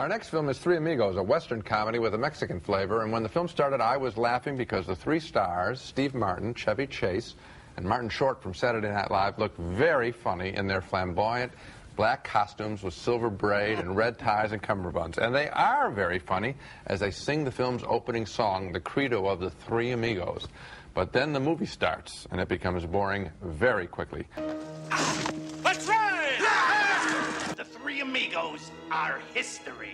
Our next film is Three Amigos, a Western comedy with a Mexican flavor. And when the film started, I was laughing because the three stars, Steve Martin, Chevy Chase, and Martin Short from Saturday Night Live, looked very funny in their flamboyant black costumes with silver braid and red ties and cummerbunds. And they are very funny as they sing the film's opening song, the credo of the Three Amigos. But then the movie starts, and it becomes boring very quickly. Let's ride! The Three Amigos are history.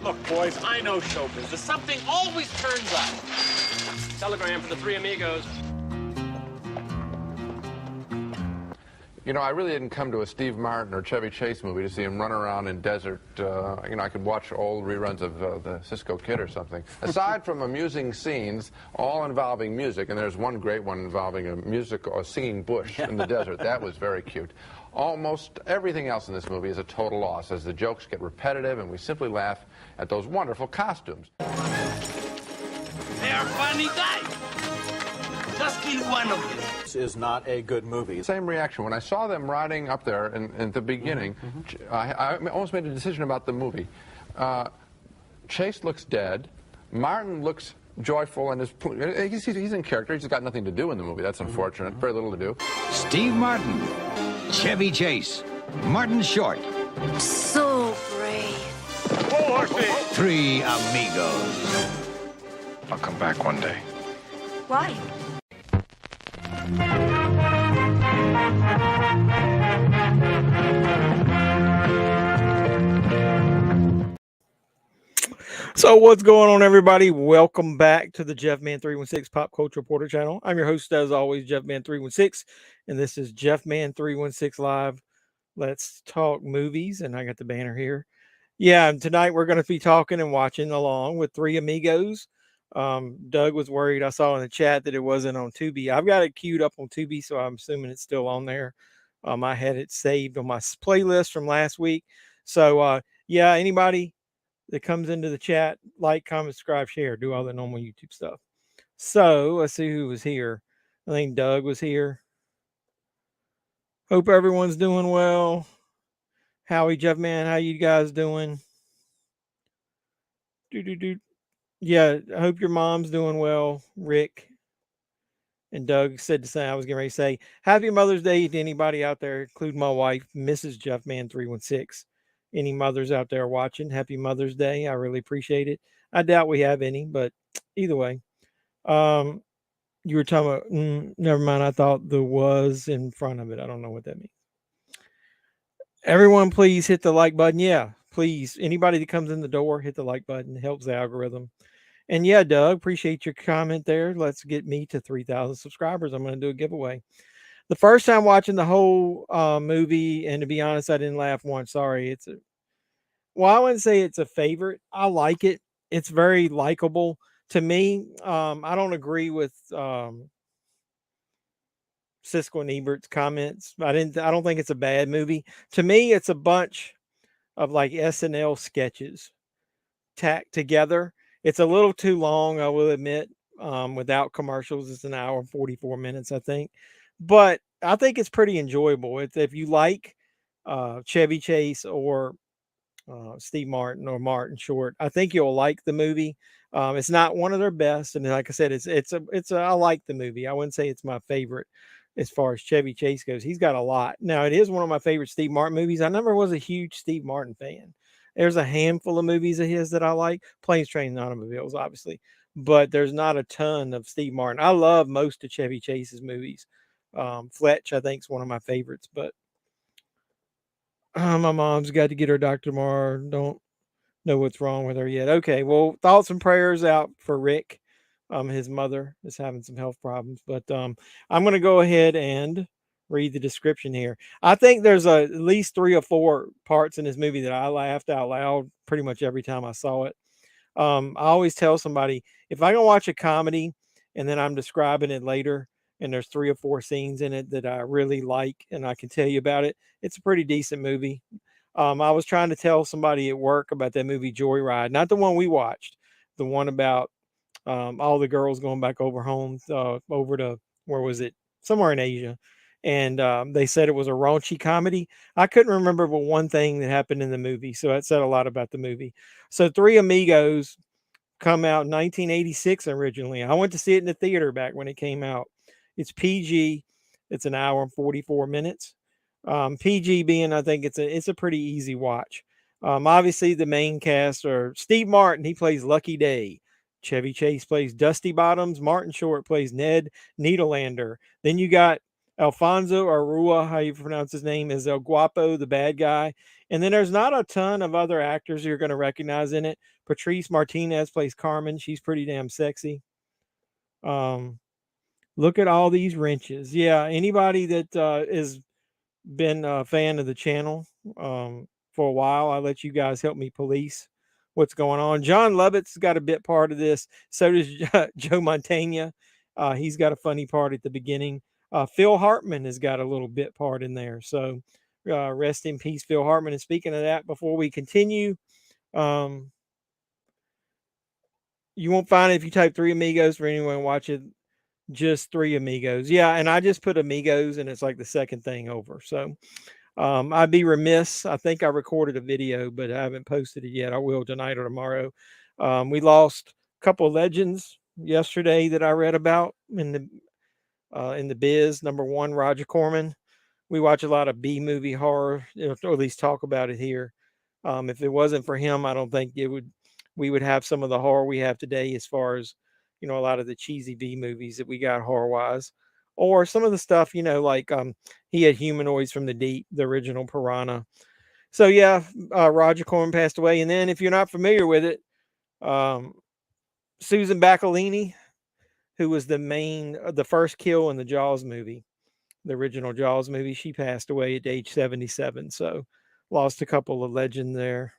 Look, boys, I know show business. Something always turns up. Telegram for the Three Amigos. You know, I really didn't come to a Steve Martin or Chevy Chase movie to see him run around in desert. You know, I could watch old reruns of the Cisco Kid or something. Aside from amusing scenes, all involving music, and there's one great one involving a singing bush in the desert. That was very cute. Almost everything else in this movie is a total loss as the jokes get repetitive and we simply laugh at those wonderful costumes. They are funny guys. Just kill one of them. This is not a good movie. Same reaction. When I saw them riding up there in the beginning, I almost made a decision about the movie. Chase looks dead. Martin looks joyful and he's in character. He's got nothing to do in the movie. That's unfortunate. Very little to do. Steve Martin, Chevy Chase, Martin Short. So brave. Three Amigos. I'll come back one day. Why? So what's going on, everybody? Welcome back to the JEFFMAN316 Pop Culture Reporter channel. I'm your host, as always, JEFFMAN316, and this is JEFFMAN316 Live. Let's talk movies, and I got the banner here. Yeah, and tonight we're going to be talking and watching along with Three Amigos. Doug was worried. I saw in the chat that it wasn't on Tubi. I've got it queued up on Tubi, so I'm assuming it's still on there. I had it saved on my playlist from last week. So, yeah, anybody that comes into the chat, like, comment, subscribe, share, do all the normal YouTube stuff. So let's see who was here. I think Doug was here. Hope everyone's doing well. Howie, Jeff, man, how you guys doing? Yeah, I hope your mom's doing well, Rick. And Doug said the same. I was getting ready to say, Happy Mother's Day to anybody out there, including my wife, Mrs. JEFFMAN316. Any mothers out there watching, Happy Mother's Day. I really appreciate it. I doubt we have any, but either way. You were talking about, never mind. I thought the was in front of it. I don't know what that means. Everyone, please hit the like button. Yeah, please. Anybody that comes in the door, hit the like button. It helps the algorithm. And yeah, Doug, appreciate your comment there. Let's get me to 3,000 subscribers. I'm going to do a giveaway. The first time watching the whole movie, and to be honest, I didn't laugh once. Sorry. I wouldn't say it's a favorite. I like it. It's very likable to me. I don't agree with Siskel and Ebert's comments. I don't think it's a bad movie. To me, it's a bunch of like SNL sketches tacked together. It's a little too long, I will admit. Without commercials, it's an hour and 44 minutes, I think. But I think it's pretty enjoyable. If you like Chevy Chase or Steve Martin or Martin Short, I think you'll like the movie. It's not one of their best, and like I said, I like the movie. I wouldn't say it's my favorite as far as Chevy Chase goes. He's got a lot. Now, it is one of my favorite Steve Martin movies. I never was a huge Steve Martin fan. There's a handful of movies of his that I like. Planes, Trains, and Automobiles, obviously, but there's not a ton of Steve Martin. I love most of Chevy Chase's movies. Fletch, I think, is one of my favorites, but my mom's got to get her doctor tomorrow. Don't know what's wrong with her yet. Okay, well, thoughts and prayers out for Rick. His mother is having some health problems, but I'm going to go ahead and read the description here. I think there's at least 3 or 4 parts in this movie that I laughed out loud pretty much every time I saw it. I always tell somebody, if I can watch a comedy and then I'm describing it later, and there's 3 or 4 scenes in it that I really like, and I can tell you about it, it's a pretty decent movie. I was trying to tell somebody at work about that movie Joyride, not the one we watched, the one about all the girls going back over home, over to, where was it? Somewhere in Asia. and they said it was a raunchy comedy. I couldn't remember but one thing that happened in the movie, so that said a lot about the movie. So Three Amigos come out in 1986 originally. I went to see it in the theater back when it came out. It's PG. It's an hour and 44 minutes. PG being, I think it's a pretty easy watch. Obviously, the main cast are Steve Martin. He plays Lucky Day. Chevy Chase plays Dusty Bottoms. Martin Short plays Ned Needlander. Then you got Alfonso Arua, how you pronounce his name, is El Guapo, the bad guy. And then there's not a ton of other actors you're going to recognize in it. Patrice Martinez plays Carmen. She's pretty damn sexy. Look at all these wrenches. Yeah, anybody that has been a fan of the channel for a while, I'll let you guys help me police what's going on. John Lovett's got a bit part of this. So does Joe Montana. He's got a funny part at the beginning. Phil Hartman has got a little bit part in there. So rest in peace, Phil Hartman. And speaking of that, before we continue, you won't find it if you type Three Amigos for anyone watching. Just Three Amigos. Yeah, and I just put Amigos, and it's like the second thing over. So I'd be remiss. I think I recorded a video, but I haven't posted it yet. I will tonight or tomorrow. We lost a couple of legends yesterday that I read about in the biz. Number one, Roger Corman. We watch a lot of B movie horror, or at least talk about it here. If it wasn't for him, I don't think we would have some of the horror we have today, as far as, a lot of the cheesy B movies that we got horror wise, or some of the stuff, like he had Humanoids from the Deep, the original Piranha. So yeah, Roger Corman passed away. And then if you're not familiar with it, Susan Baccalini, who was the first kill in the Jaws movie, the original Jaws movie, she passed away at age 77. So lost a couple of legends there.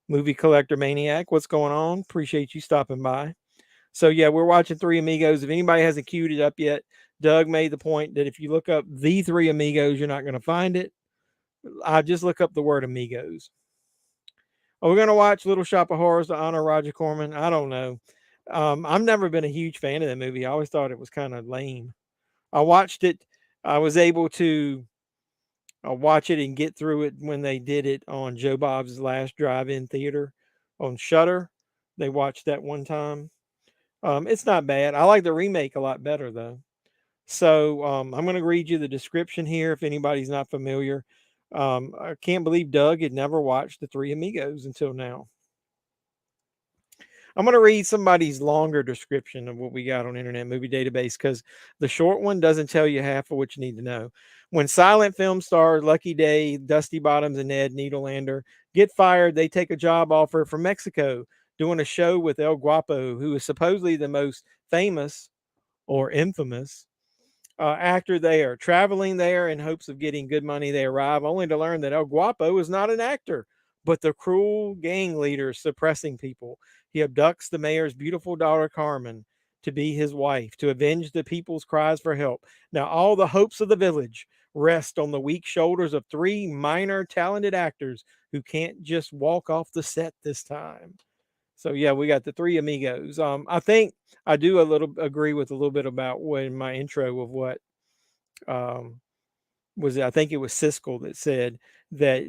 Movie Collector Maniac, what's going on? Appreciate you stopping by. So yeah, we're watching Three Amigos. If anybody hasn't queued it up yet, Doug made the point that if you look up the Three Amigos, you're not going to find it. I just look up the word Amigos. Are we going to watch Little Shop of Horrors to honor Roger Corman? I don't know. I've never been a huge fan of that movie. I always thought it was kind of lame. I watched it. I was able to watch it and get through it when they did it on Joe Bob's Last Drive-In Theater on Shudder. They watched that one time. It's not bad. I like the remake a lot better, though. So I'm going to read you the description here if anybody's not familiar. I can't believe Doug had never watched the Three Amigos until now. I'm going to read somebody's longer description of what we got on Internet Movie Database, because the short one doesn't tell you half of what you need to know. When silent film stars Lucky Day, Dusty Bottoms, and Ned Needlander get fired, they take a job offer from Mexico, doing a show with El Guapo, who is supposedly the most famous or infamous actor there. Traveling there in hopes of getting good money, they arrive only to learn that El Guapo is not an actor, but the cruel gang leader suppressing people. He abducts the mayor's beautiful daughter, Carmen, to be his wife, to avenge the people's cries for help. Now, all the hopes of the village rest on the weak shoulders of three minor talented actors who can't just walk off the set this time. So yeah, we got the Three Amigos. I think I do agree with a little bit about what in my intro of what was it? I think it was Siskel that said that,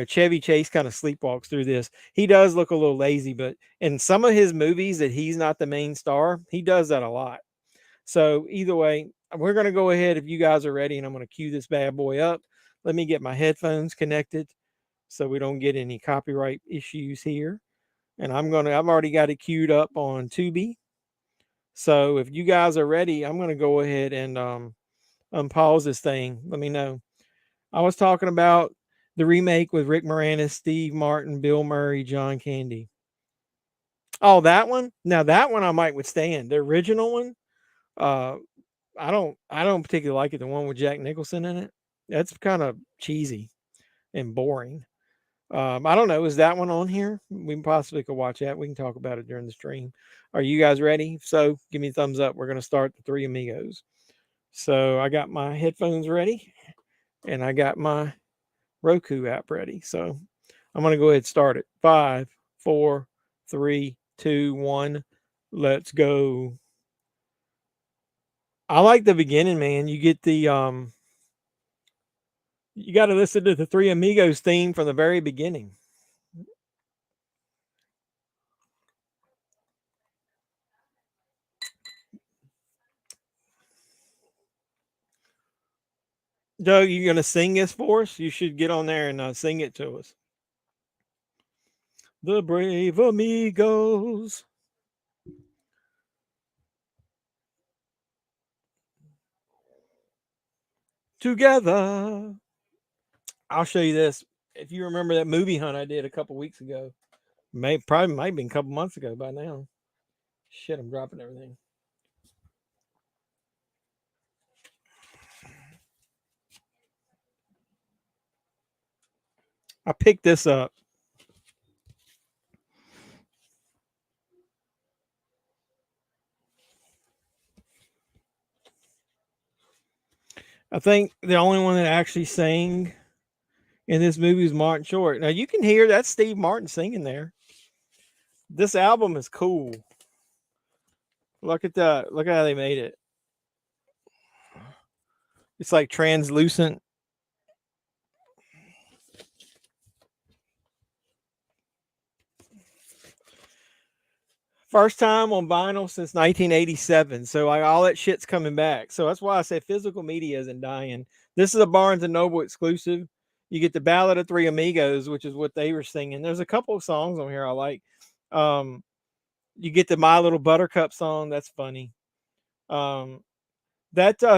Chevy Chase kind of sleepwalks through this. He does look a little lazy, but in some of his movies that he's not the main star, he does that a lot. So either way, we're going to go ahead if you guys are ready, and I'm going to cue this bad boy up. Let me get my headphones connected so we don't get any copyright issues here. And I've already got it queued up on Tubi. So if you guys are ready, I'm going to go ahead and unpause this thing. Let me know. I was talking about the remake with Rick Moranis, Steve Martin, Bill Murray, John Candy. Oh, that one? Now that one I might withstand. The original one, I don't particularly like it. The one with Jack Nicholson in it. That's kind of cheesy and boring. I don't know. Is that one on here? We possibly could watch that. We can talk about it during the stream. Are you guys ready? If so, give me a thumbs up. We're going to start the Three Amigos. So I got my headphones ready, and I got my Roku app ready. So I'm going to go ahead and start it. 5, 4, 3, 2, 1. Let's go. I like the beginning, man. You get the You got to listen to the Three Amigos theme from the very beginning. Doug, you going to sing this for us? You should get on there and sing it to us. The Brave Amigos. Together. I'll show you this. If you remember that movie hunt I did a couple weeks ago, probably might have been a couple months ago by now. Shit, I'm dropping everything. I picked this up. I think the only one that actually sang in this movie is Martin Short. Now you can hear that's Steve Martin singing there. This album is cool. Look at that. Look at how they made it. It's like translucent. First time on vinyl since 1987. So like all that shit's coming back. So that's why I say physical media isn't dying. This is a Barnes and Noble exclusive. You get the Ballad of Three Amigos, which is what they were singing. There's a couple of songs on here I like. You get the My Little Buttercup song. That's funny. That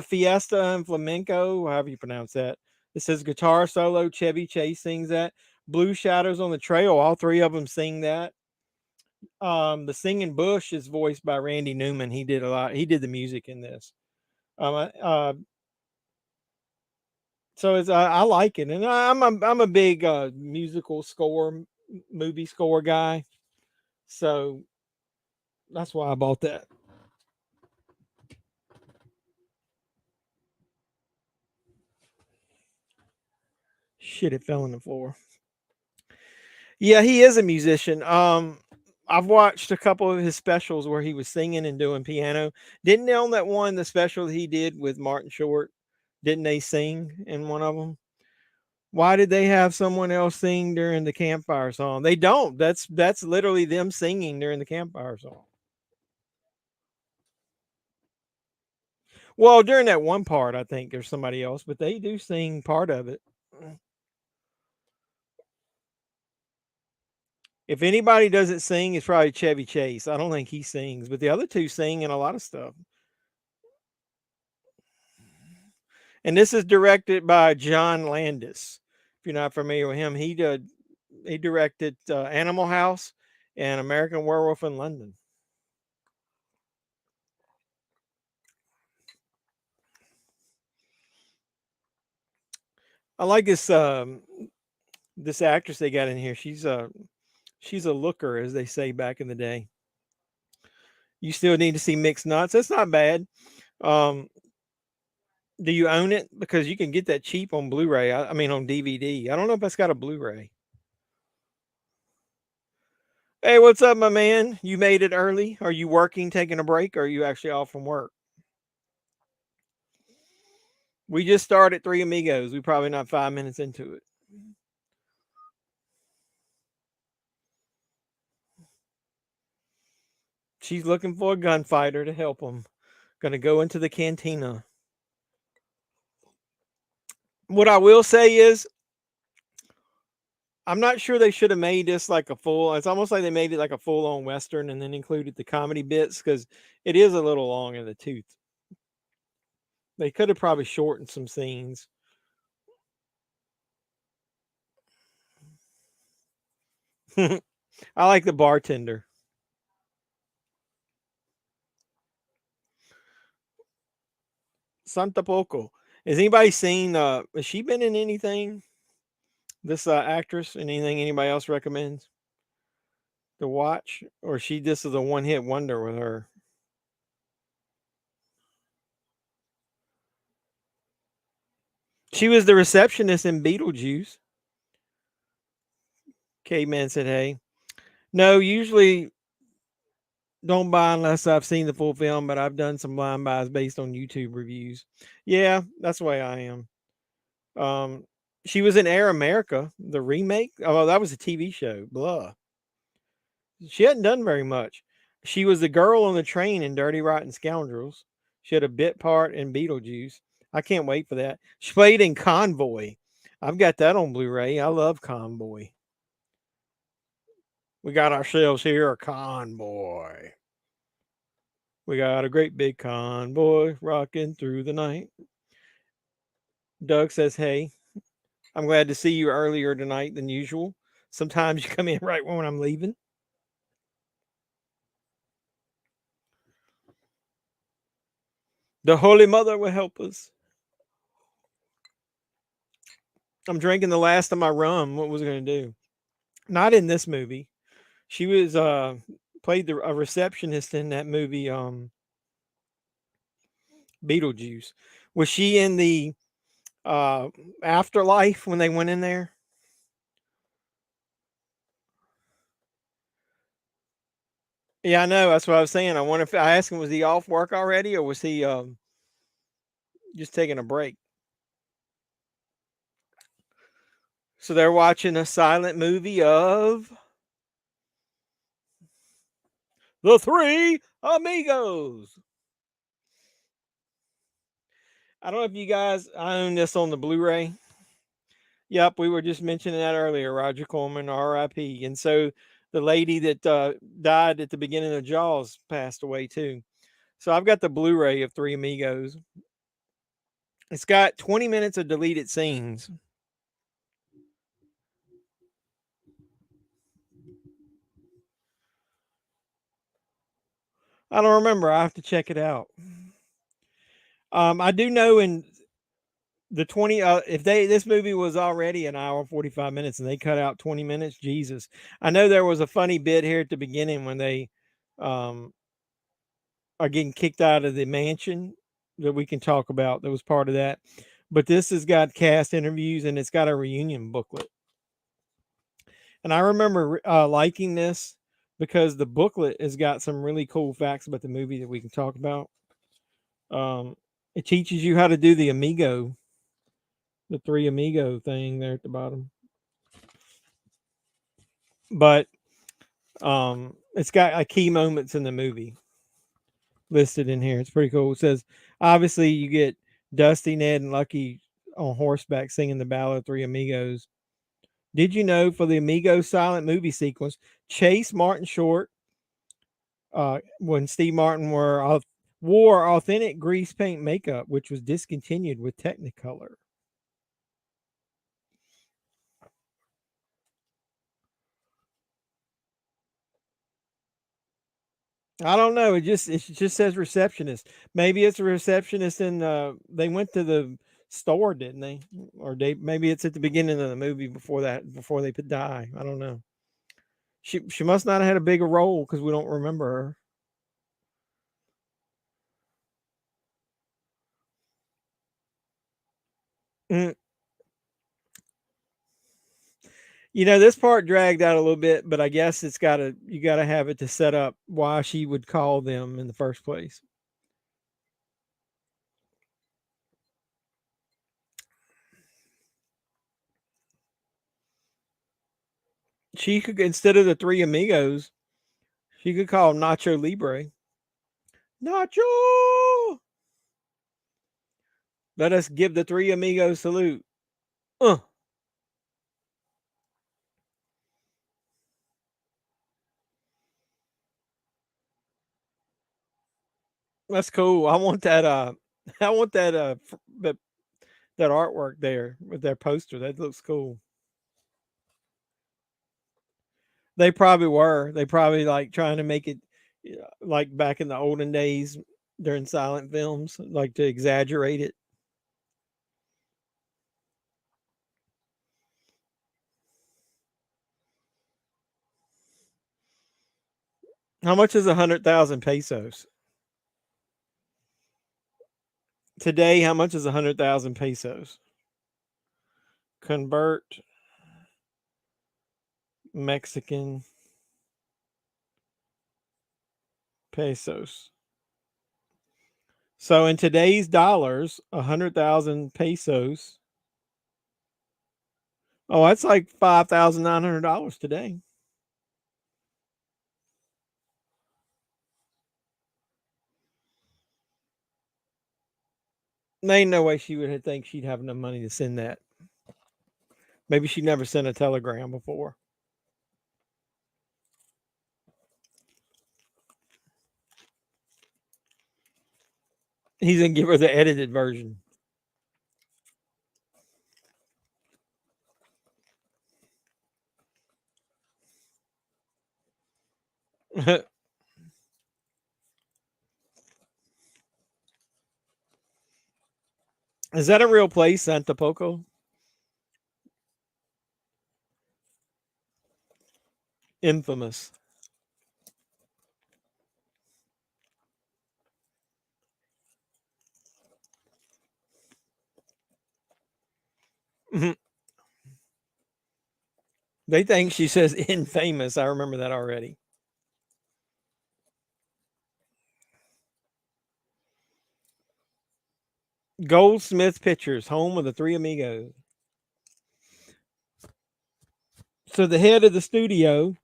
Fiesta and Flamenco, however you pronounce that. It says guitar solo. Chevy Chase sings that. Blue Shadows on the Trail. All three of them sing that. The Singing Bush is voiced by Randy Newman. He did a lot. He did the music in this. So it's I like it, and I'm a big musical score, movie score guy. So that's why I bought that. Shit, it fell on the floor. Yeah, he is a musician. I've watched a couple of his specials where he was singing and doing piano. Didn't they on that one, the special he did with Martin Short? Didn't they sing in one of them? Why did they have someone else sing during the campfire song? They don't. That's literally them singing during the campfire song. Well, during that one part, I think there's somebody else, but they do sing part of it. If anybody doesn't sing, it's probably Chevy Chase. I don't think he sings, but the other two sing in a lot of stuff. And this is directed by John Landis. If you're not familiar with him, he directed Animal House and American Werewolf in London. I like this this actress they got in here. She's a looker, as they say back in the day. You still need to see Mixed Nuts. That's not bad. Do you own it? Because you can get that cheap on Blu-ray. I mean, on DVD. I don't know if that's got a Blu-ray. Hey, what's up, my man? You made it early. Are you working, taking a break, or are you actually off from work? We just started Three Amigos. We're probably not 5 minutes into it. She's looking for a gunfighter to help him. Gonna go into the cantina. What I will say is, I'm not sure they should have made this like a full. It's almost like they made it like a full-on Western and then included the comedy bits because it is a little long in the tooth. They could have probably shortened some scenes. I like the bartender. Santa Poco. Has anybody seen? Has she been in anything? This actress, anything anybody else recommends to watch, or this is a one-hit wonder with her? She was the receptionist in Beetlejuice. Caveman said, "Hey, no, usually don't buy unless I've seen the full film, but I've done some blind buys based on YouTube reviews." Yeah, that's the way I am. She was in Air America, the remake. Oh, that was a TV show. Blah. She hadn't done very much. She was the girl on the train in Dirty Rotten Scoundrels. She had a bit part in Beetlejuice. I can't wait for that. She played in Convoy. I've got that on Blu-ray. I love Convoy. We got ourselves here a convoy. We got a great big convoy rocking through the night. Doug says, hey, I'm glad to see you earlier tonight than usual. Sometimes you come in right when I'm leaving. The Holy Mother will help us. I'm drinking the last of my rum. What was I going to do? Not in this movie. She was played a receptionist in that movie, Beetlejuice. Was she in the afterlife when they went in there? Yeah, I know. That's what I was saying. I wonder if I asked him, was he off work already, or was he just taking a break? So they're watching a silent movie of The Three Amigos. I don't know if you guys, I own this on the Blu-ray. Yep, we were just mentioning that earlier. Roger Corman, R.I.P. And so the lady that died at the beginning of Jaws passed away too. So I've got the Blu-ray of Three Amigos. It's got 20 minutes of deleted scenes. I don't remember. I have to check it out. I do know in the 20 if this movie was already an hour 45 minutes and they cut out 20 minutes, Jesus. I know there was a funny bit here at the beginning when they are getting kicked out of the mansion that we can talk about. That was part of that. But this has got cast interviews and it's got a reunion booklet. And I remember liking this because the booklet has got some really cool facts about the movie that we can talk about. It teaches you how to do the Amigo, the Three Amigo thing there at the bottom. But it's got key moments in the movie listed in here. It's pretty cool. It says, obviously, you get Dusty, Ned, and Lucky on horseback singing the ballad of Three Amigos. Did you know for the Amigos silent movie sequence, Chase, Martin Short, when Steve Martin wore authentic grease paint makeup, which was discontinued with Technicolor. I don't know. It just says receptionist. Maybe it's a receptionist and they went to the store, didn't they? Or maybe it's at the beginning of the movie before they die. I don't know. She must not have had a bigger role because we don't remember her. Mm. You know, this part dragged out a little bit, but I guess you gotta have it to set up why she would call them in the first place. She could, instead of the Three Amigos, she could call Nacho Libre. Nacho! Let us give the Three Amigos salute. That's cool. I want that I want that artwork there with their poster. That looks cool. They probably were. They probably like trying to make it like back in the olden days during silent films, like to exaggerate it. How much is 100,000 pesos? Today, how much is 100,000 pesos? Convert Mexican pesos. So in today's dollars, 100,000 pesos Oh, that's like $5,900 today. There ain't no way she would think she'd have enough money to send that. Maybe she never sent a telegram before. He's gonna give her the edited version. Is that a real place, Santa Poco? Infamous. They think she says infamous. I remember that already. Goldsmith Pictures, home of the Three Amigos. So the head of the studio,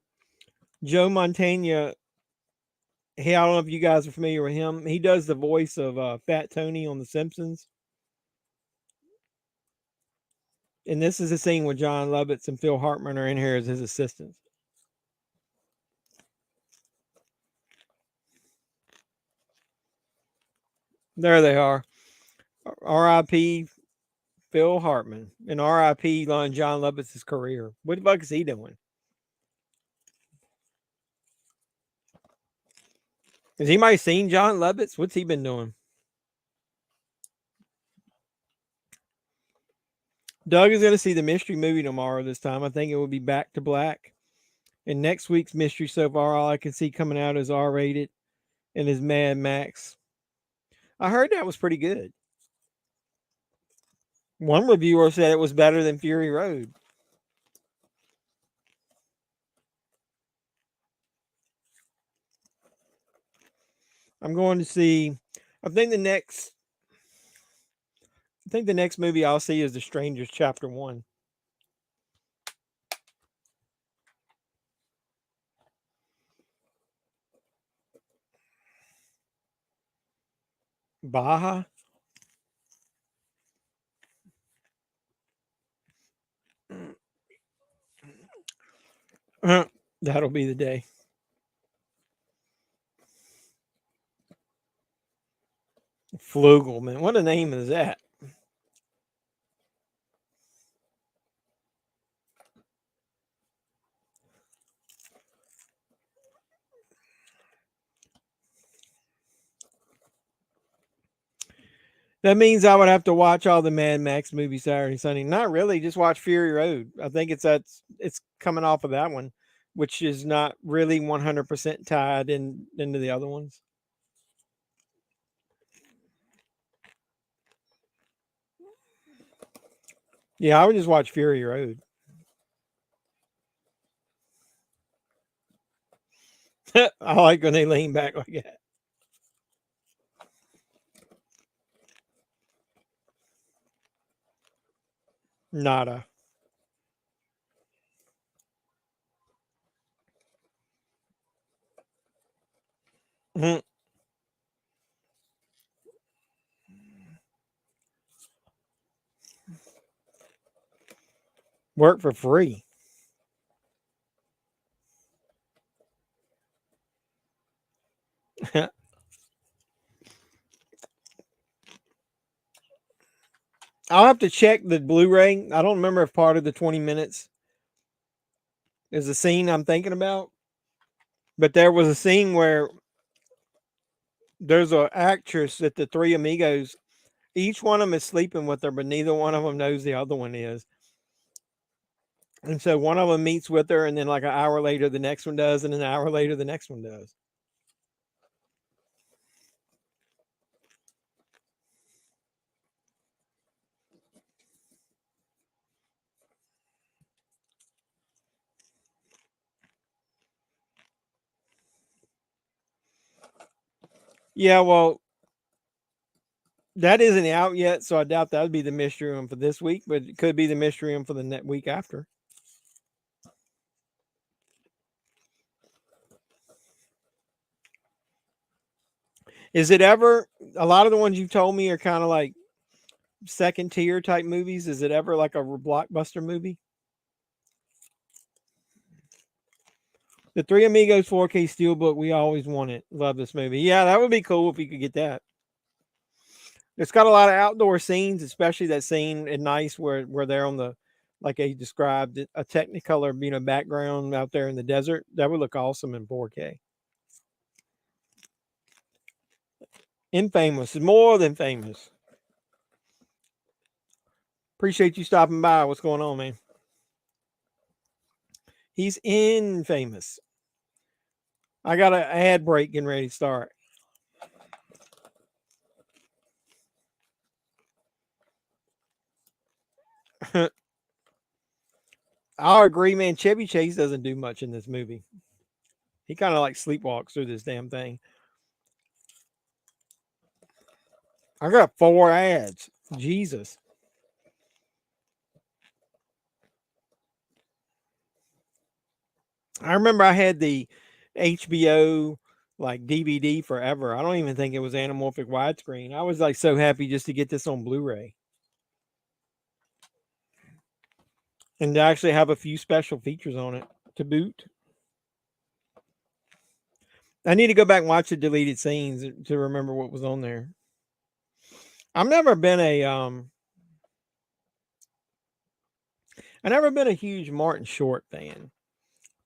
Joe Montana, hey, I don't know if you guys are familiar with him. He does the voice of Fat Tony on The Simpsons. And this is a scene where John Lovitz and Phil Hartman are in here as his assistants. There they are. R.I.P. Phil Hartman and R.I.P. on John Lovitz's career. What the fuck is he doing? Has anybody seen John Lovitz? What's he been doing? Doug is going to see the mystery movie tomorrow this time. I think it will be Back to Black. And next week's mystery so far, all I can see coming out is R-rated and is Mad Max. I heard that was pretty good. One reviewer said it was better than Fury Road. I'm going to see, I think the next movie I'll see is The Strangers Chapter 1. Baja? That'll be the day. Flugelman. What a name is that? That means I would have to watch all the Mad Max movies Saturday, Sunday. Not really, just watch Fury Road. I think it's coming off of that one, which is not really 100% tied into the other ones. Yeah, I would just watch Fury Road. I like when they lean back like that. Nada. Mhm. Work for free. I'll have to check the Blu-ray. I don't remember if part of the 20 minutes is the scene I'm thinking about, but there was a scene where there's an actress at the Three Amigos. Each one of them is sleeping with her, but neither one of them knows the other one is. And so one of them meets with her, and then like an hour later, the next one does, and an hour later, the next one does. Yeah, well, That isn't out yet, so I doubt that would be the mystery one for this week, but it could be the mystery one for the next week after. Is it ever, a lot of the ones you've told me are kind of like second tier type movies? Is it ever like a blockbuster movie? The Three Amigos 4K Steelbook, we always wanted. Love this movie. Yeah, that would be cool if we could get that. It's got a lot of outdoor scenes, especially that scene at nice where they're on the, like I described, a Technicolor, background out there in the desert. That would look awesome in 4K. Infamous is more than famous. Appreciate you stopping by. What's going on, man? He's infamous. I got an ad break getting ready to start. I'll agree, man. Chevy Chase doesn't do much in this movie. He kind of like sleepwalks through this damn thing. I got 4 ads. Jesus. I remember I had the HBO like DVD forever. I don't even think it was anamorphic widescreen. I was like so happy just to get this on Blu-ray. And to actually have a few special features on it to boot. I need to go back and watch the deleted scenes to remember what was on there. I've never been a huge Martin Short fan.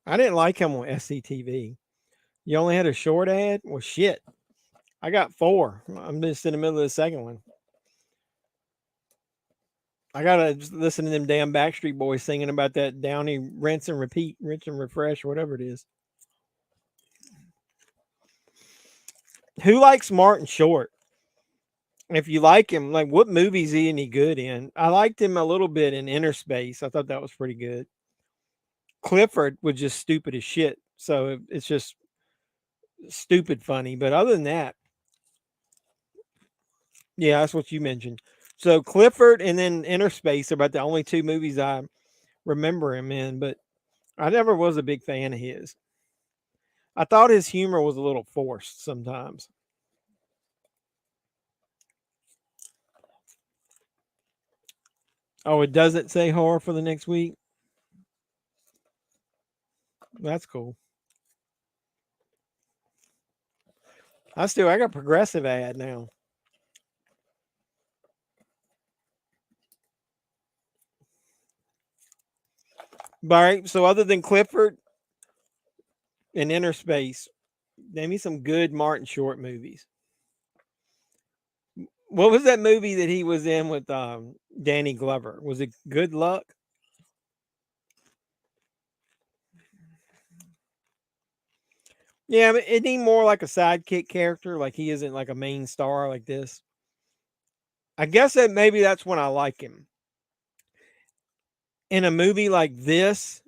I didn't like him on SCTV. You only had a short ad? Well, shit. I got 4. I'm just in the middle of the second one. I gotta listen to them damn Backstreet Boys singing about that Downy rinse and repeat, rinse and refresh, whatever it is. Who likes Martin Short? If you like him, like what movie is he any good in? I liked him a little bit in Inner Space. I thought that was pretty good. Clifford was just stupid as shit. So it's just stupid funny. But other than that, yeah, that's what you mentioned. So Clifford and then Inner Space are about the only 2 movies I remember him in, but I never was a big fan of his. I thought his humor was a little forced sometimes. Oh, it doesn't say horror for the next week? That's cool. I got progressive ad now. All right, so other than Clifford and Inner Space, name me some good Martin Short movies. What was that movie that he was in with Danny Glover? Was it Good Luck? Yeah, but isn't he more like a sidekick character? Like he isn't like a main star like this. I guess that maybe that's when I like him. In a movie like this,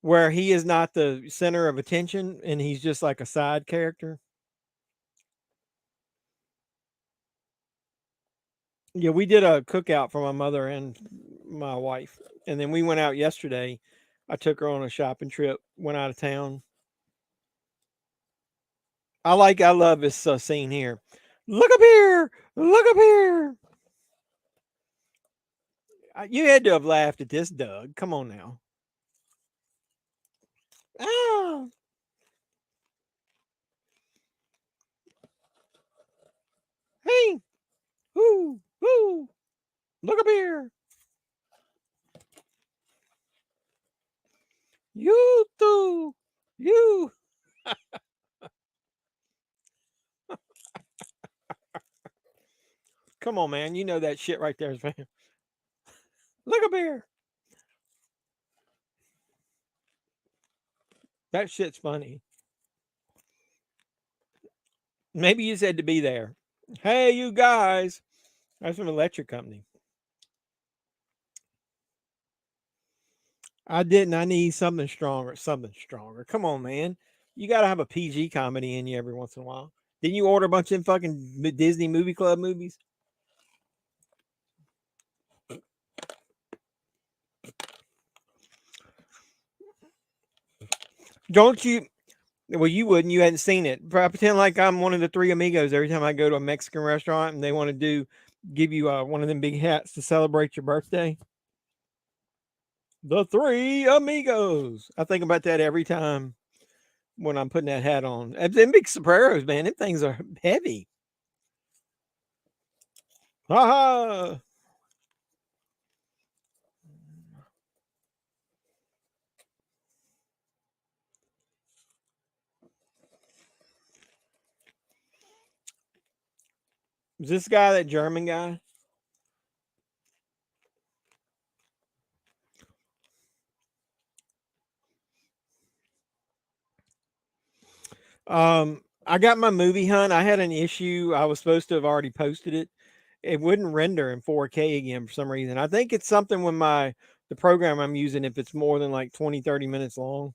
where he is not the center of attention and he's just like a side character. Yeah, we did a cookout for my mother and my wife. And then we went out yesterday. I took her on a shopping trip, went out of town. I love this scene here. Look up here. Look up here. You had to have laughed at this, Doug. Come on now. Ah. Hey. Woo. Woo. Look up here. You too. You. Come on, man. You know that shit right there, man. Look up here. That shit's funny. Maybe you said to be there. Hey, you guys. That's from Electric Company. I didn't. I need something stronger. Something stronger. Come on, man. You got to have a PG comedy in you every once in a while. Didn't you order a bunch of fucking Disney Movie Club movies? Don't you? Well, you wouldn't. You hadn't seen it. But I pretend like I'm one of the Three Amigos every time I go to a Mexican restaurant and they want to give you one of them big hats to celebrate your birthday. The Three Amigos. I think about that every time when I'm putting that hat on. And them big sombreros, man, them things are heavy. Ha ha. Is this guy that German guy? I got my movie hunt. I had an issue. I was supposed to have already posted it. It wouldn't render in 4K again for some reason. I think it's something with the program I'm using if it's more than like 20, 30 minutes long.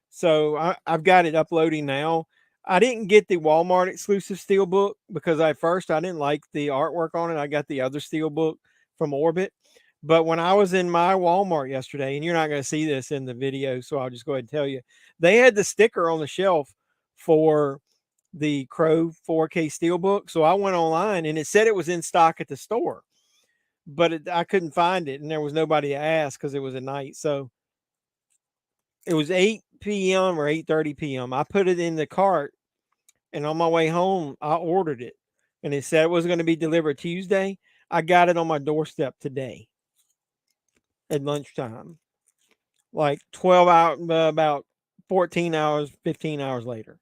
So I've got it uploading now. I didn't get the Walmart exclusive steelbook because I didn't like the artwork on it. I got the other steelbook from Orbit. But when I was in my Walmart yesterday, and you're not going to see this in the video, so I'll just go ahead and tell you, they had the sticker on the shelf for the Crow 4K steelbook. So I went online and it said it was in stock at the store, but I couldn't find it, and there was nobody to ask because it was at night. So it was 8 p.m. or 8:30 p.m. I put it in the cart, and on my way home, I ordered it, and it said it was going to be delivered Tuesday. I got it on my doorstep today at lunchtime, like 12 hours, about 14 hours, 15 hours later.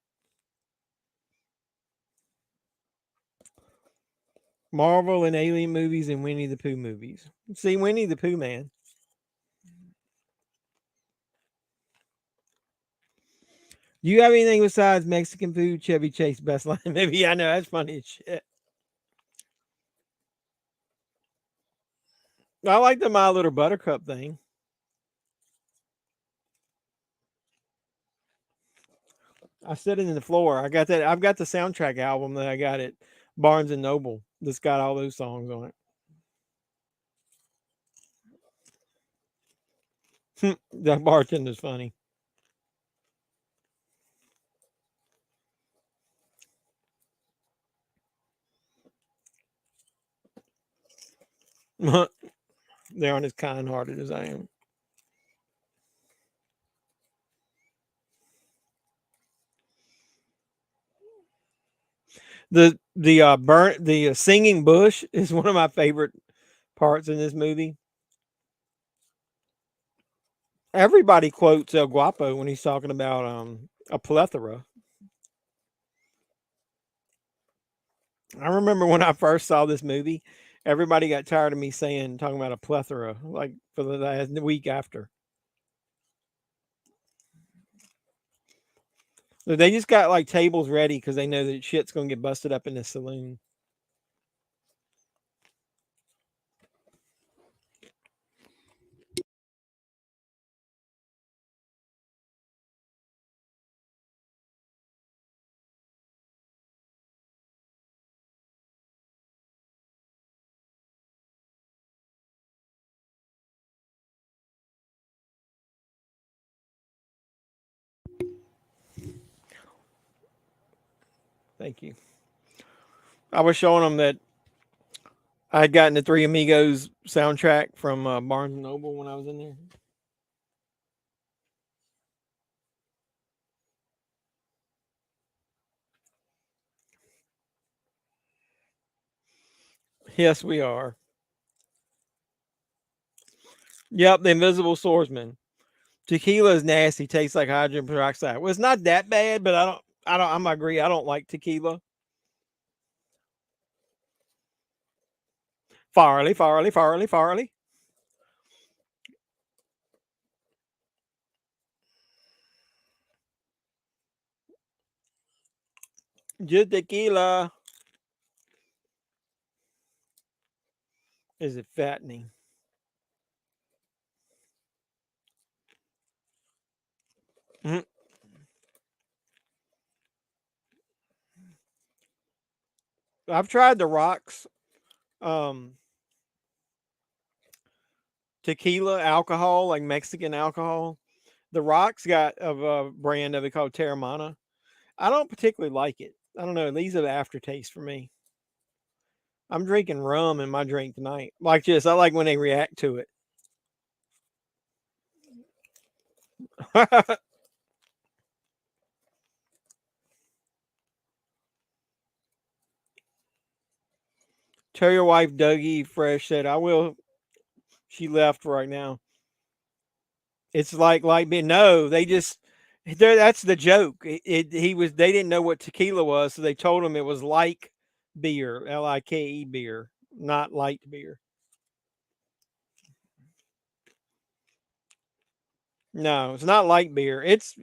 Marvel and Alien movies and Winnie the Pooh movies. See, Winnie the Pooh, man. Do you have anything besides Mexican food, Chevy Chase best line? Maybe I know that's funny as shit. I like the My Little Buttercup thing. I set it in the floor. I got that. I've got the soundtrack album that I got at Barnes and Noble that's got all those songs on it. That bartender's funny. They aren't as kind hearted as I am. The singing bush is one of my favorite parts in this movie. Everybody quotes El Guapo when he's talking about a plethora. I remember when I first saw this movie, everybody got tired of me talking about a plethora like for the last week after. So they just got like tables ready because they know that shit's gonna get busted up in the saloon. Thank you. I was showing them that I had gotten the Three Amigos soundtrack from Barnes and Noble when I was in there. Yes, we are. Yep, the Invisible Swordsman. Tequila is nasty. Tastes like hydrogen peroxide. Well, it's not that bad, but I'm agree. I don't like tequila. Farley, Farley, Farley, Farley. Just tequila. Is it fattening? Mm-hmm. I've tried the rocks. Tequila alcohol, like Mexican alcohol. The Rock's got a brand of it called Terramana. I don't particularly like it. I don't know. It leaves an aftertaste for me. I'm drinking rum in my drink tonight. Like this. I like when they react to it. Tell your wife Dougie Fresh said I will. She left right now. It's like being no. They just that's the joke. He was they didn't know what tequila was, so they told him it was like beer, like beer, not light beer. No, it's not light beer. It's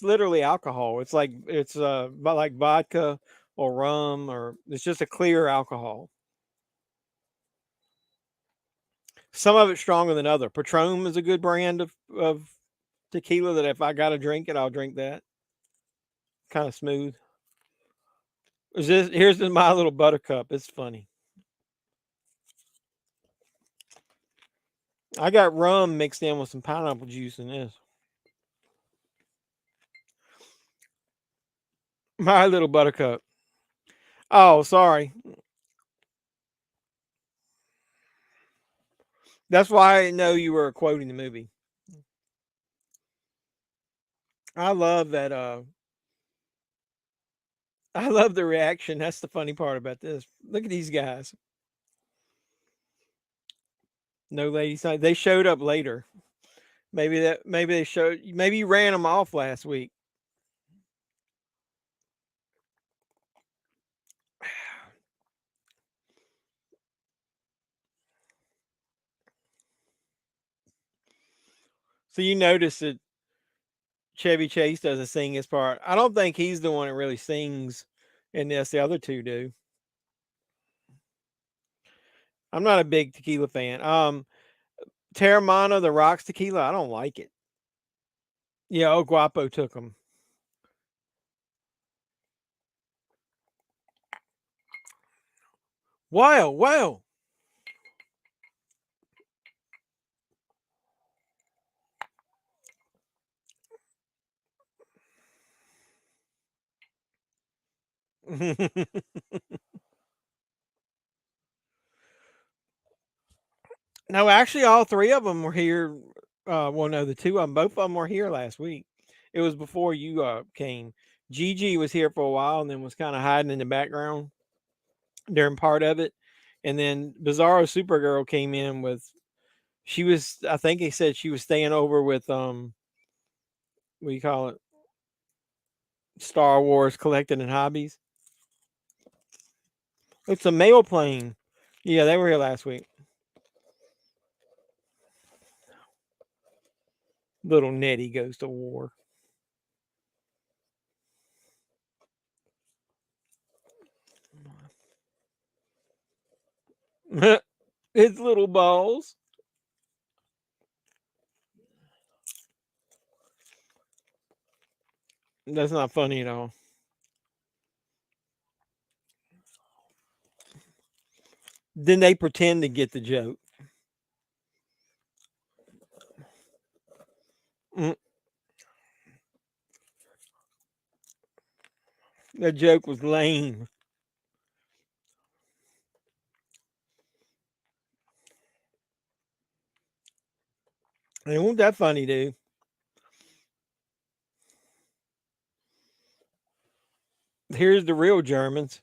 literally alcohol. It's like vodka or rum or it's just a clear alcohol. Some of it's stronger than other. Patron is a good brand of tequila that if I got to drink it, I'll drink that. Kind of smooth. Here's my little buttercup. It's funny. I got rum mixed in with some pineapple juice in this. My little buttercup. Oh, sorry. That's why I know you were quoting the movie. I love that. I love the reaction. That's the funny part about this. Look at these guys. No ladies night. They showed up later. Maybe they showed. Maybe you ran them off last week. So you notice that Chevy Chase doesn't sing his part. I don't think he's the one that really sings in this. The other two do. I'm not a big tequila fan. Terramana, the Rocks tequila, I don't like it. Yeah, El Guapo took them. Wow. No, actually, all three of them were here. Well, no, the two of them, both of them were here last week. It was before you came. Gigi was here for a while and then was kind of hiding in the background during part of it. And then Bizarro Supergirl came in with, she was, I think he said she was staying over with, what do you call it? Star Wars Collecting and Hobbies. It's a mail plane. Yeah, they were here last week. Little Nettie goes to war. His little balls. That's not funny at all. Then they pretend to get the joke. That joke was lame. It wasn't that funny, dude. Here's the real Germans.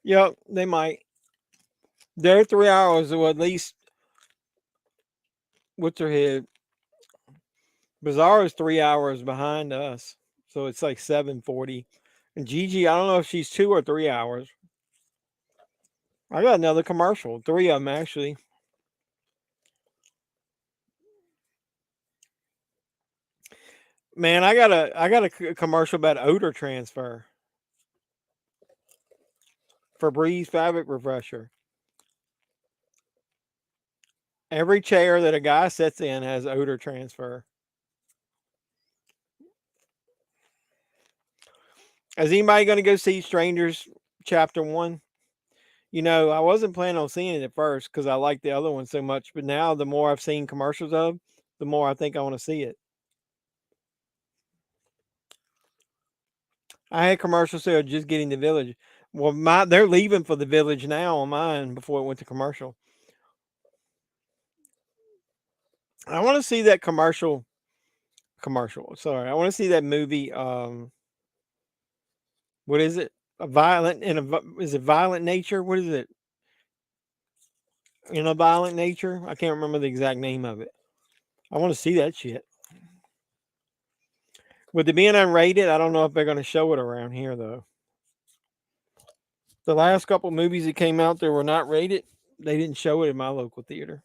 Yep, they might. They're 3 hours, or at least. What's her head? Bizarro's 3 hours behind us, so it's like 7:40. And Gigi, I don't know if she's 2 or 3 hours. I got another commercial. 3 of them actually. Man, I got a commercial about odor transfer. Febreze fabric refresher. Every chair that a guy sits in has odor transfer. Is anybody going to go see Strangers Chapter 1? I wasn't planning on seeing it at first because I liked the other one so much. But now, the more I've seen commercials of, the more I think I want to see it. I had commercials say just getting the Village. Well, they're leaving for the Village now on mine before it went to commercial. I want to see that commercial. Sorry, I want to see that movie. What is it? Is it Violent Nature? What is it? In a Violent Nature? I can't remember the exact name of it. I want to see that shit. With it being unrated, I don't know if they're going to show it around here though. The last couple movies that came out that were not rated, they didn't show it in my local theater.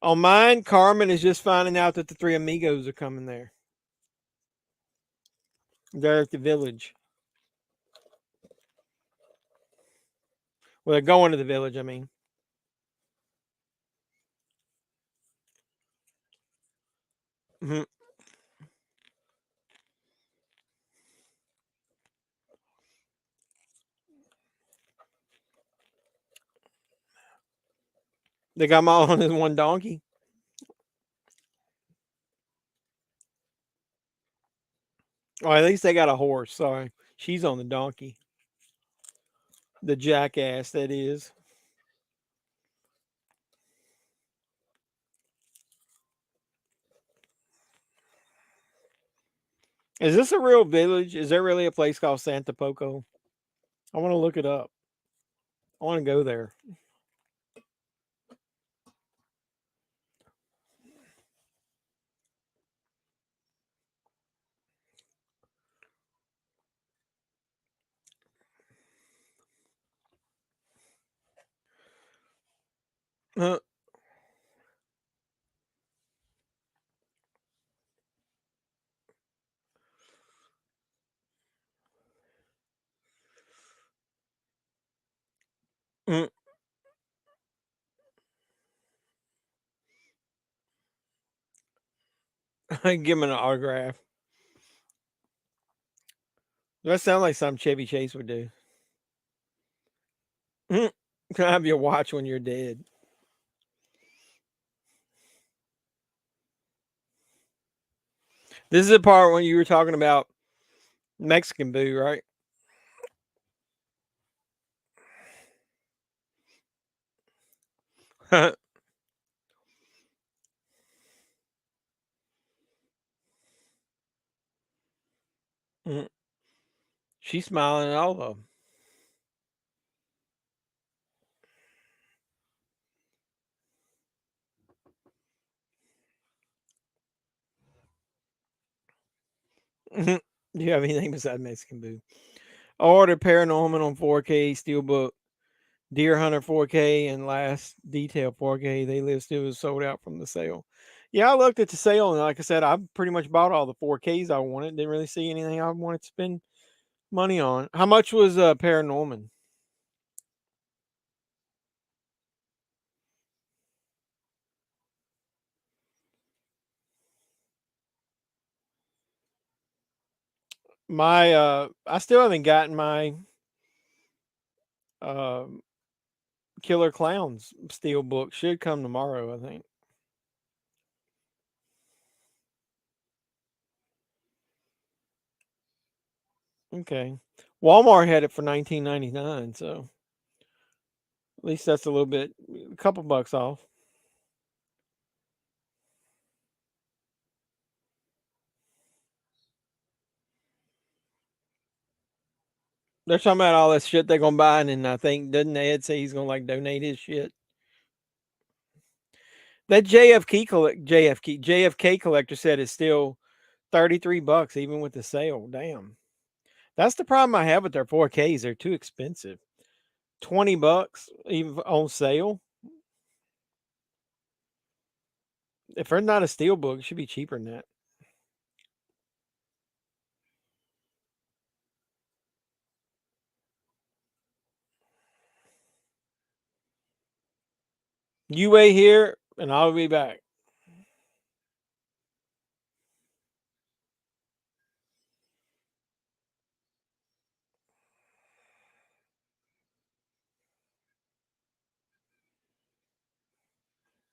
On mine, Carmen is just finding out that the Three Amigos are coming there. They're at the Village. Well, they're going to the Village, I mean. Mm-hmm. They got them all on this one donkey. Or at least they got a horse. Sorry. She's on the donkey. The jackass, that is. Is this a real village? Is there really a place called Santa Poco? I want to look it up. I want to go there. Uh, mm. Give him an autograph. That sounds like something Chevy Chase would do. Can I have your watch when you're dead? This is the part when you were talking about Mexican Boo, right? She's smiling at all of them. Do you have anything besides Mexican Boo? I ordered Paranormal on 4K, Steelbook, Deer Hunter 4K, and Last Detail 4K. They listed it was sold out from the sale. Yeah, I looked at the sale, and like I said, I pretty much bought all the 4Ks I wanted. Didn't really see anything I wanted to spend money on. How much was Paranorman? I still haven't gotten my Killer Clowns Steelbook. Should come tomorrow, I think. Okay. Walmart had it for $19.99, so at least that's a couple bucks off. They're talking about all that shit they're gonna buy, and then I think doesn't Ed say he's gonna donate his shit? That JFK collector said it's still $33 even with the sale. Damn, that's the problem I have with their 4Ks. They're too expensive. $20 even on sale. If they're not a steelbook, it should be cheaper than that. You wait here, and I'll be back.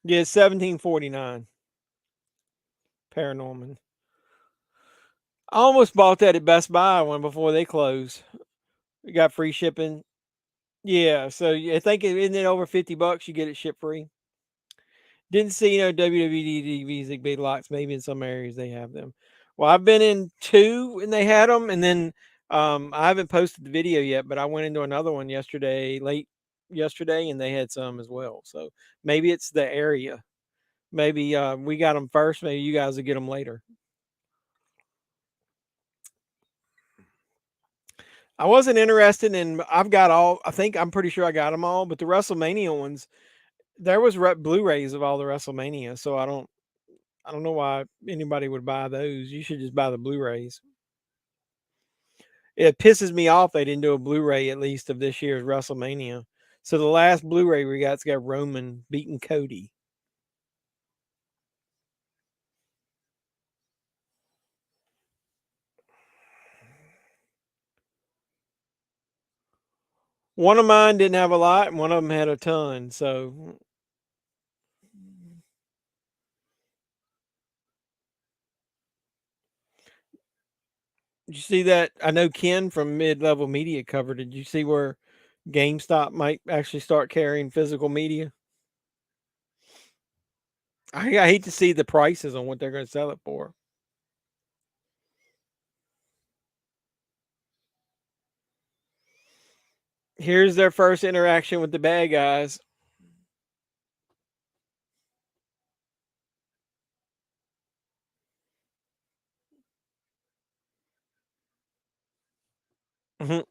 Yeah, it's $17.49. Paranorman. I almost bought that at Best Buy one before they closed. We got free shipping. Yeah, so I think isn't it over $50? You get it ship free. Didn't see no WWE DVDs at Big Lots. Maybe in some areas they have them. Well, I've been in two and they had them, and then I haven't posted the video yet, but I went into another one late yesterday, and they had some as well. So maybe it's the area. Maybe we got them first. Maybe you guys will get them later. I wasn't interested in. I've got all. I think I'm pretty sure I got them all, but the WrestleMania ones, there was Blu-rays of all the WrestleMania, so I don't know why anybody would buy those. You should just buy the Blu-rays. It pisses me off they didn't do a Blu-ray at least of this year's WrestleMania. So the last Blu-ray we got's got Roman beating Cody. One of mine didn't have a lot, and one of them had a ton. So did you see that? I know Ken from Mid Level Media covered. Did you see where GameStop might actually start carrying physical media? I hate to see the prices on what they're going to sell it for. Here's their first interaction with the bad guys. Mhm.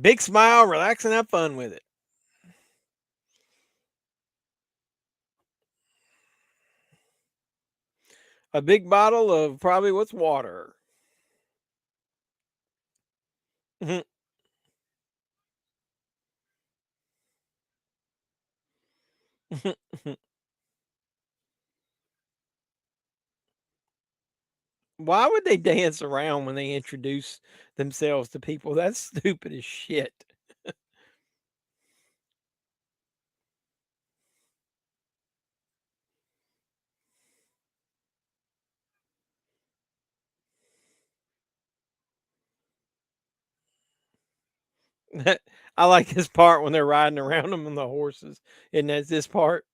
Big smile, relax, and have fun with it. A big bottle of probably what's water. Mhm. Why would they dance around when they introduce themselves to people? That's stupid as shit. I like this part when they're riding around them on the horses. And that's this part.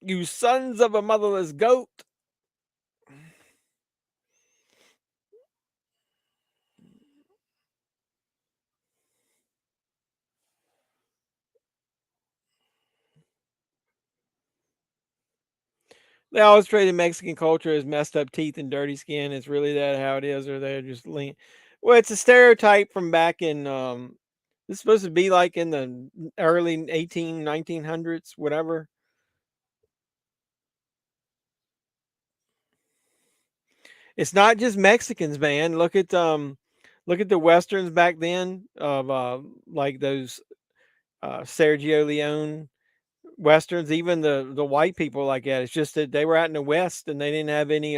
You sons of a motherless goat. They always traded Mexican culture as messed up teeth and dirty skin. It's really that how it is, or they're just lean. Well, it's a stereotype from back in it's supposed to be like in the early 1900s, whatever. It's not just Mexicans, man. Look at the westerns back then of like those Sergio Leone westerns, even the white people like that. It's just that they were out in the West and they didn't have any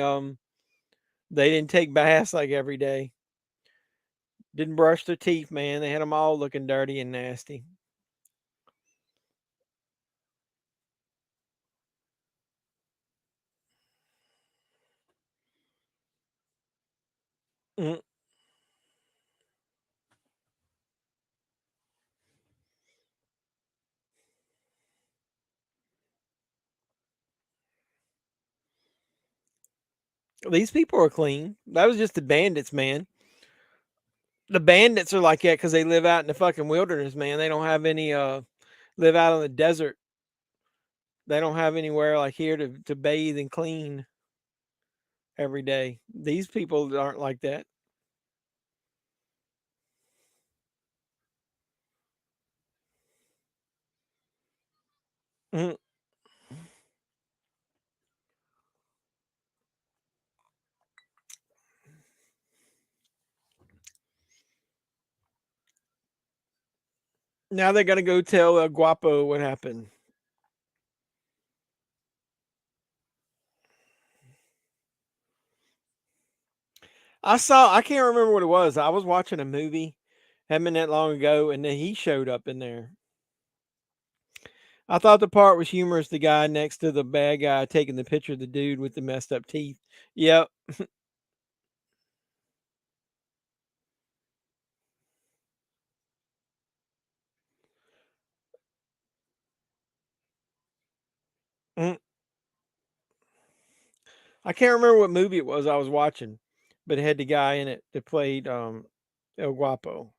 they didn't take baths like every day. Didn't brush their teeth, man. They had them all looking dirty and nasty. Mm. These people are clean. That was just the bandits, man. The bandits are like that because they live out in the fucking wilderness, man. They don't have any live out on the desert. They don't have anywhere like here to bathe and clean every day. These people aren't like that. Mhm. Now they're gonna go tell Guapo what happened. I can't remember what it was. I was watching a movie, hadn't been that long ago, and then he showed up in there. I thought the part was humorous. The guy next to the bad guy taking the picture of the dude with the messed up teeth. Yep. Mm. I can't remember what movie it was I was watching, but it had the guy in it that played El Guapo.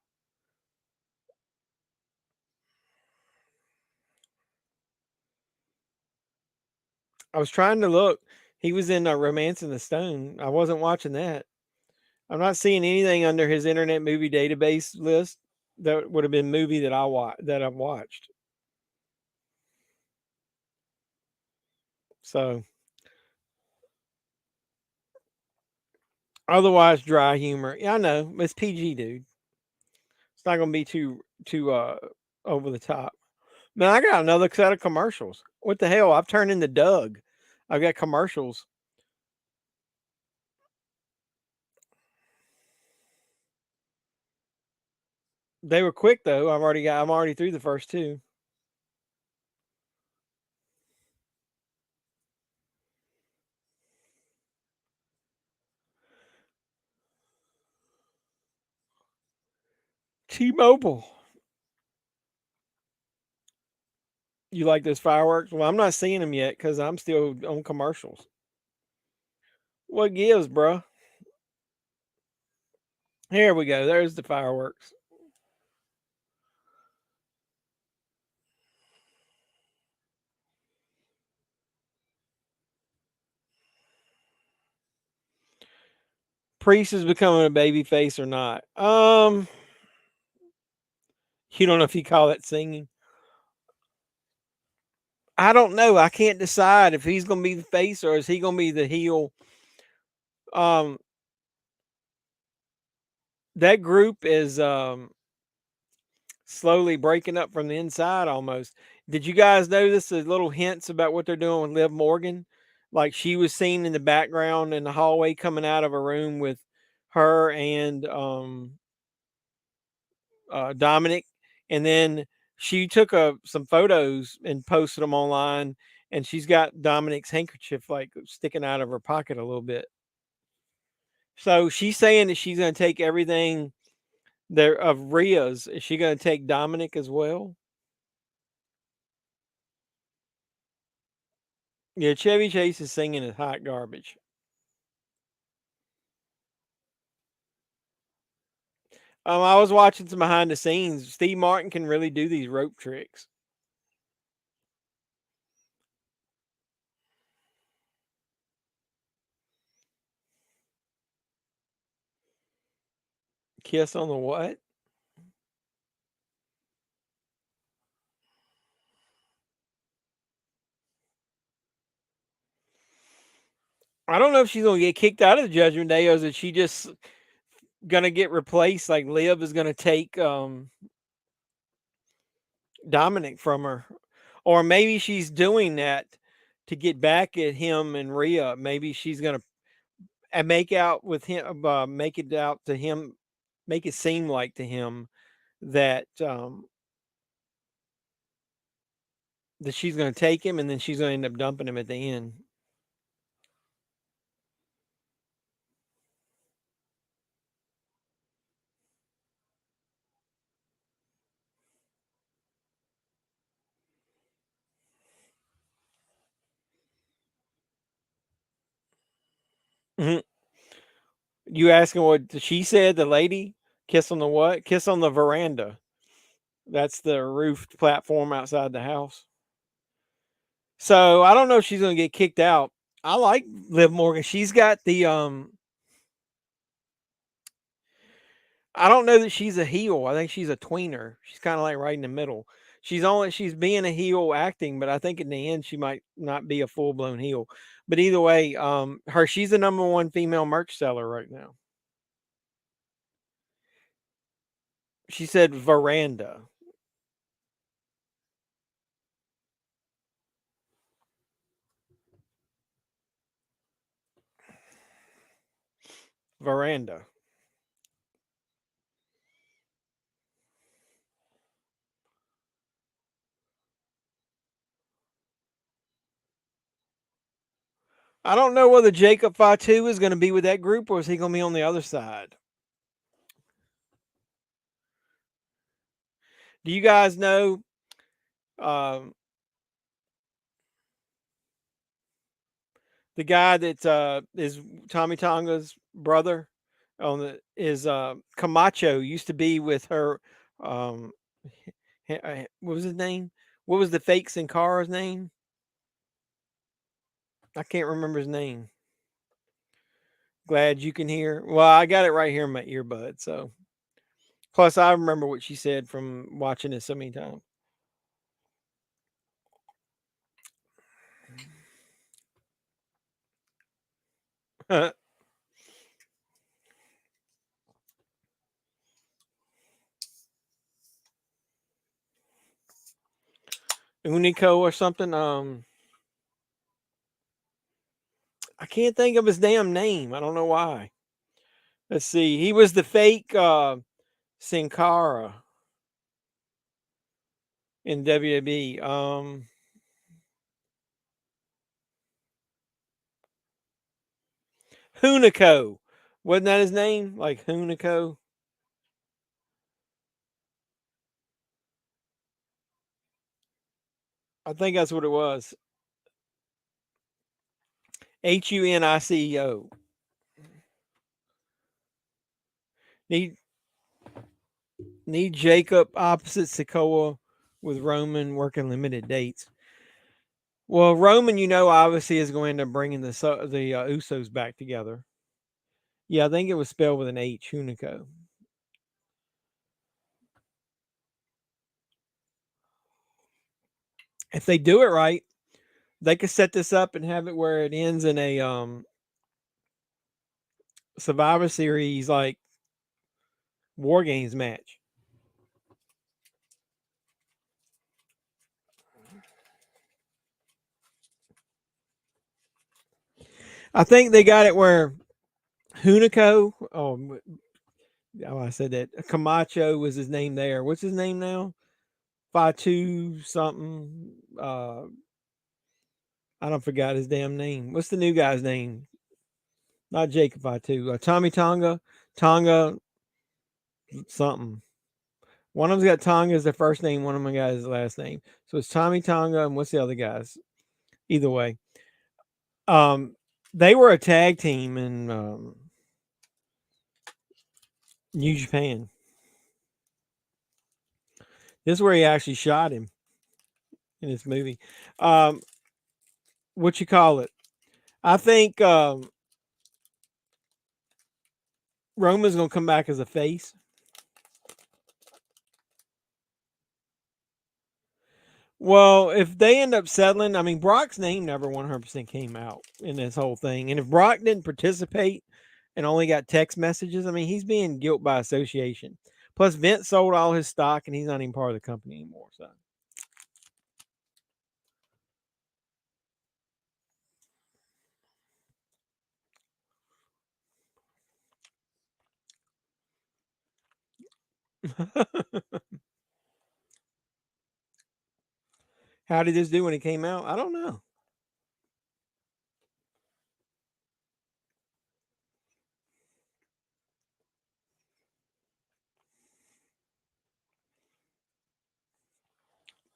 I was trying to look. He was in Romancing the Stone. I wasn't watching that. I'm not seeing anything under his Internet Movie Database list that would have been movie that I've watched. So otherwise, dry humor. Yeah, I know it's PG, dude. It's not gonna be too over the top. Man, I got another set of commercials. What the hell? I've turned into Doug. I've got commercials. They were quick though. I'm already through the first two. T-Mobile. You like those fireworks? Well, I'm not seeing them yet because I'm still on commercials. What gives, bro? Here we go. There's the fireworks. Priest is becoming a baby face or not? You don't know if you call that singing. I don't know. I can't decide if he's going to be the face or is he going to be the heel. Um, that group is slowly breaking up from the inside almost. Did you guys notice the little hints about what they're doing with Liv Morgan? Like she was seen in the background in the hallway coming out of a room with her and Dominic, and then she took some photos and posted them online, and she's got Dominic's handkerchief like sticking out of her pocket a little bit. So she's saying that she's going to take everything there of Rhea's. Is she going to take Dominic as well? Yeah, Chevy Chase is singing is hot garbage. I was watching some behind the scenes. Steve Martin can really do these rope tricks. Kiss on the what? I don't know if she's gonna get kicked out of the Judgment Day, or is she just gonna get replaced? Like Liv is gonna take Dominic from her, or maybe she's doing that to get back at him and Rhea. Maybe she's gonna make out with him, make it out to him, make it seem like to him that that she's gonna take him, and then she's gonna end up dumping him at the end. Mhm. You asking what she said? The lady kiss on the what? Kiss on the veranda. That's the roofed platform outside the house. So I don't know if she's gonna get kicked out. I like Liv Morgan. She's got the I don't know that she's a heel. I think she's a tweener. She's kind of like right in the middle. She's being a heel acting, but I think in the end she might not be a full blown heel. But either way, she's the number one female merch seller right now. She said veranda. Veranda. I don't know whether Jacob Fatu is going to be with that group or is he going to be on the other side. Do you guys know the guy that is Tommy Tonga's brother on the is Camacho used to be with her what was his name? What was the Fakes in Cars name? I can't remember his name. Glad you can hear. Well, I got it right here in my earbud, so plus I remember what she said from watching it so many times. Unico or something. I can't think of his damn name. I don't know why. Let's see. He was the fake Sin Cara in WWE. Hunico. Wasn't that his name? Like Hunico? I think that's what it was. Hunico. Need Jacob opposite Sikoa with Roman working limited dates. Well, Roman, obviously is going to bringing the Usos back together. Yeah, I think it was spelled with an H, Hunico. If they do it right, they could set this up and have it where it ends in a Survivor Series like War Games match. I think they got it where Hunico, I said that Camacho was his name there. What's his name now? Fatu something. I don't forgot his damn name. What's the new guy's name? Not Jacob Fatu. Tommy Tonga. Tonga something. One of them's got Tonga as their first name. One of them got his last name. So it's Tommy Tonga and what's the other guys? Either way. They were a tag team in New Japan. This is where he actually shot him in this movie. What you call it? I think Roman's going to come back as a face. Well, if they end up settling, I mean, Brock's name never 100% came out in this whole thing. And if Brock didn't participate and only got text messages, I mean, he's being guilt by association. Plus, Vince sold all his stock and he's not even part of the company anymore. So. How did this do when it came out? I don't know.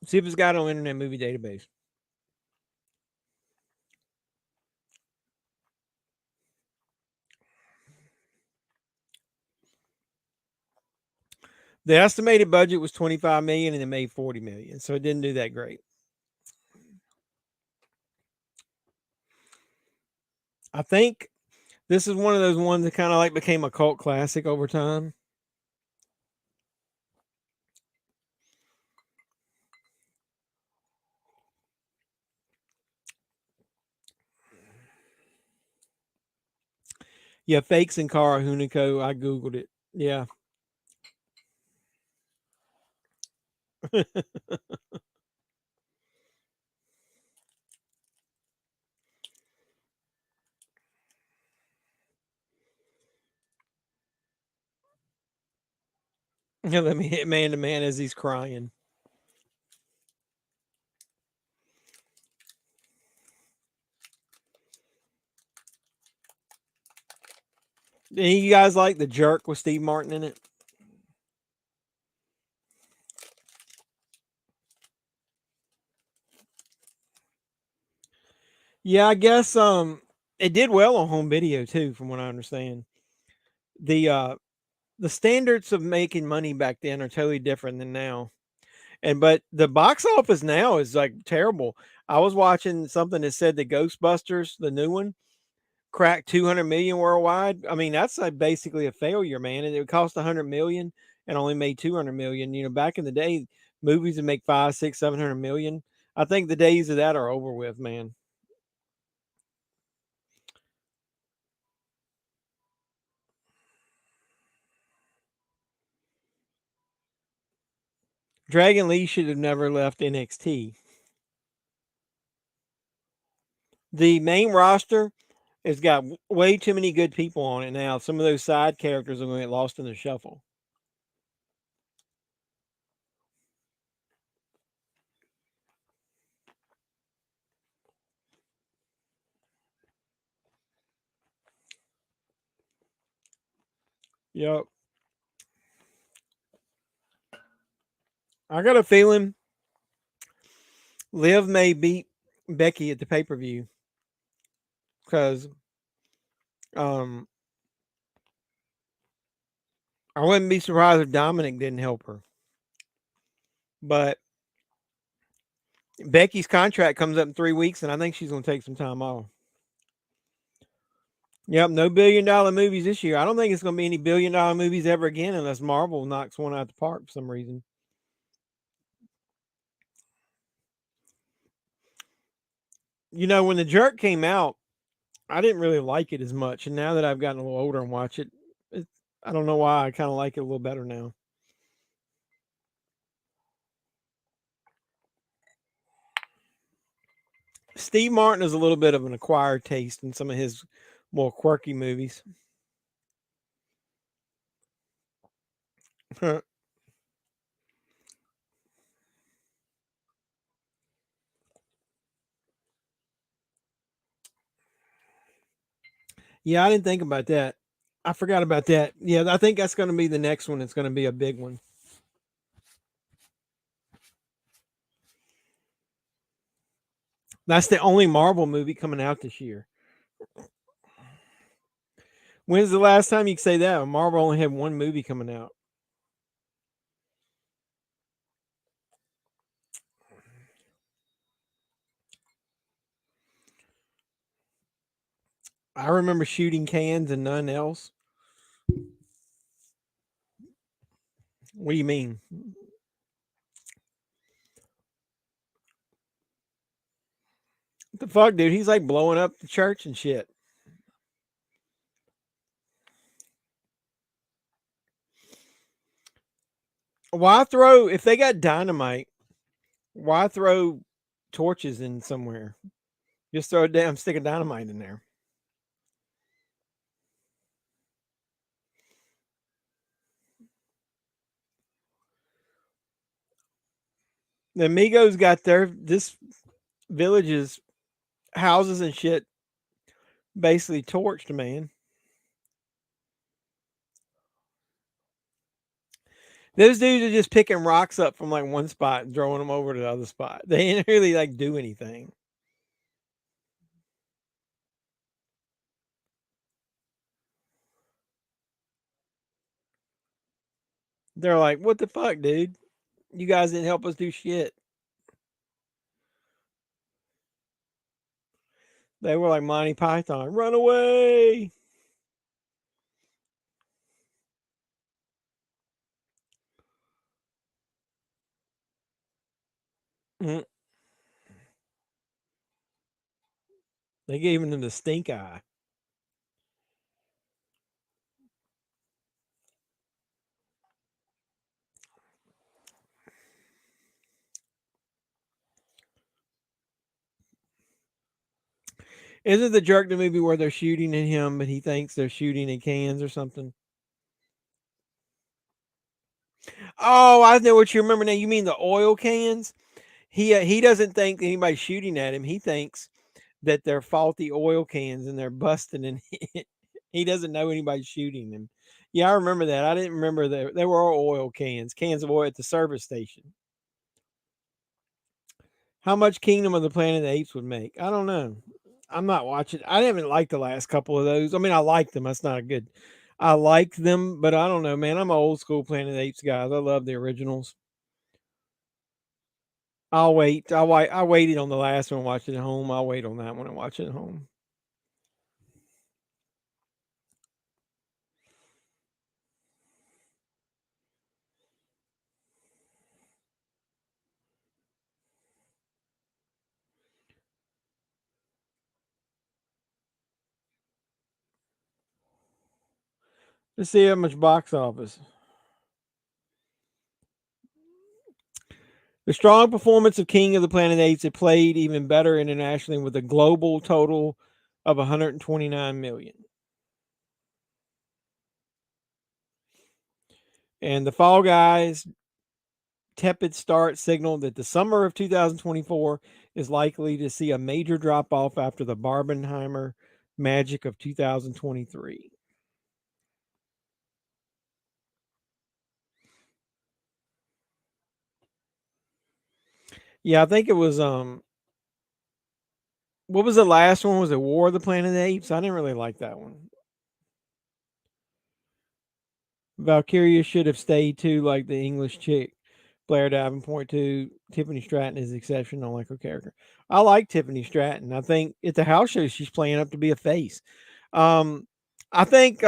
See if it's got on Internet Movie Database. The estimated budget was 25 million and it made 40 million. So it didn't do that great. I think this is one of those ones that kind of like became a cult classic over time. Yeah, Fakes and Cara Hunico. I Googled it. Yeah. Let me hit man to man as he's crying. Any of you guys like The Jerk with Steve Martin in it? Yeah, I guess it did well on home video too, from what I understand. The standards of making money back then are totally different than now. But the box office now is like terrible. I was watching something that said the Ghostbusters, the new one, cracked 200 million worldwide. I mean, that's like basically a failure, man. And it cost 100 million and only made 200 million. You know, back in the day, movies would make 5, 6, 700 million. I think the days of that are over with, man. Dragon Lee should have never left NXT. The main roster has got way too many good people on it now. Some of those side characters are going to get lost in the shuffle. Yep. I got a feeling Liv may beat Becky at the pay-per-view because I wouldn't be surprised if Dominic didn't help her. But Becky's contract comes up in 3 weeks, and I think she's going to take some time off. Yep, no billion-dollar movies this year. I don't think it's going to be any billion-dollar movies ever again unless Marvel knocks one out the park for some reason. You know, when The Jerk came out, I didn't really like it as much. And now that I've gotten a little older and watch it, I don't know why I kind of like it a little better now. Steve Martin is a little bit of an acquired taste in some of his more quirky movies. Yeah, I didn't think about that. I forgot about that. Yeah, I think that's going to be the next one. It's going to be a big one. That's the only Marvel movie coming out this year. When's the last time you could say that? Marvel only had one movie coming out. I remember shooting cans and none else. What do you mean? What the fuck, dude? He's like blowing up the church and shit. Why throw, if they got dynamite, why throw torches in somewhere? Just throw a damn stick of dynamite in there. The Amigos got this village's houses and shit basically torched, man. Those dudes are just picking rocks up from like one spot and throwing them over to the other spot. They ain't really like do anything. They're like, what the fuck, dude? You guys didn't help us do shit. They were like Monty Python, run away. Mm. They gave him the stink eye. Isn't The Jerk the movie where they're shooting at him, but he thinks they're shooting at cans or something? Oh, I know what you remember now. You mean the oil cans? He doesn't think anybody's shooting at him. He thinks that they're faulty oil cans and they're busting, and he doesn't know anybody's shooting him. Yeah, I remember that. I didn't remember that they were all oil cans of oil at the service station. How much Kingdom of the Planet of the Apes would make? I don't know. I'm not watching. I haven't liked the last couple of those. I mean, I like them. That's not a good. I like them, but I don't know, man. I'm an old school Planet of the Apes guys. I love the originals. I'll wait. I'll wait. I waited on the last one, watch it at home. I'll wait on that one and watch it at home. Let's see how much box office. The strong performance of King of the Planet of the Apes, it played even better internationally with a global total of 129 million. And the Fall Guys tepid start signaled that the summer of 2024 is likely to see a major drop off after the Barbenheimer magic of 2023. Yeah, I think it was what was the last one? Was it War of the Planet of the Apes? I didn't really like that one. Valkyria should have stayed too, like the English chick. Blair Davenport too. Tiffany Stratton is exceptional, like her character. I like Tiffany Stratton. I think at the house show she's playing up to be a face. I think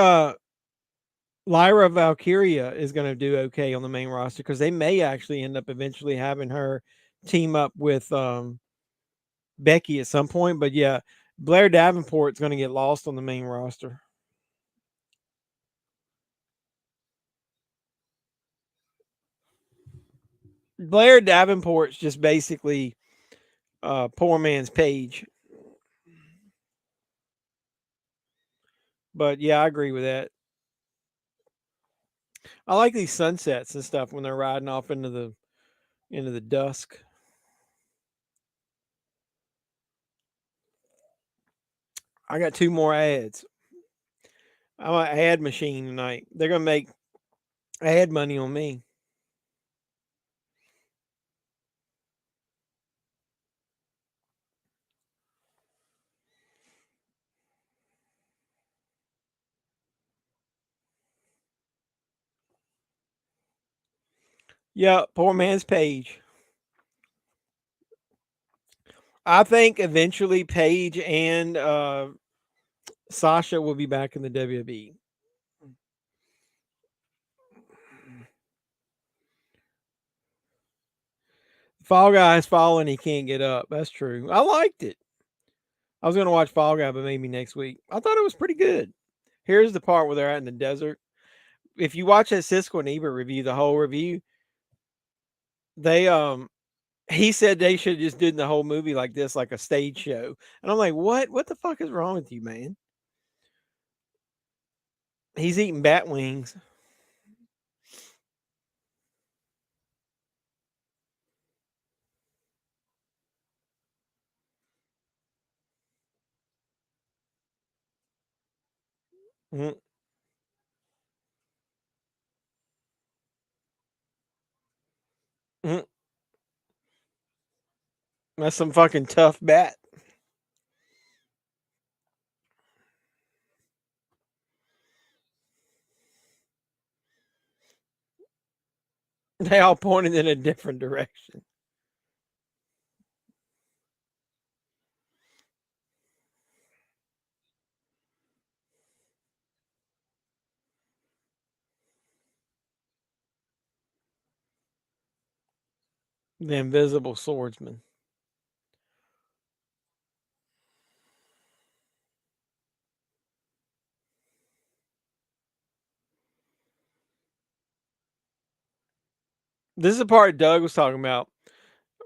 Lyra Valkyria is going to do okay on the main roster because they may actually end up eventually having her team up with Becky at some point. But yeah, Blair Davenport's going to get lost on the main roster. Blair Davenport's just basically poor man's Page. But yeah, I agree with that. I like these sunsets and stuff when they're riding off into the dusk. I got 2 more ads. I'm an ad machine tonight. They're gonna make ad money on me. Yeah, poor man's Page. I think eventually Paige and Sasha will be back in the WWE. Fall Guy's falling, he can't get up. That's true. I liked it. I was going to watch Fall Guy, but maybe next week. I thought it was pretty good. Here's the part where they're out in the desert. If you watch that Siskel and Ebert review, the whole review, they he said they should just do the whole movie like this, like a stage show. And I'm like, what? What the fuck is wrong with you, man? He's eating bat wings. Mm-hmm. Mm-hmm. That's some fucking tough bat. They all pointed in a different direction. The Invisible Swordsman. This is the part Doug was talking about.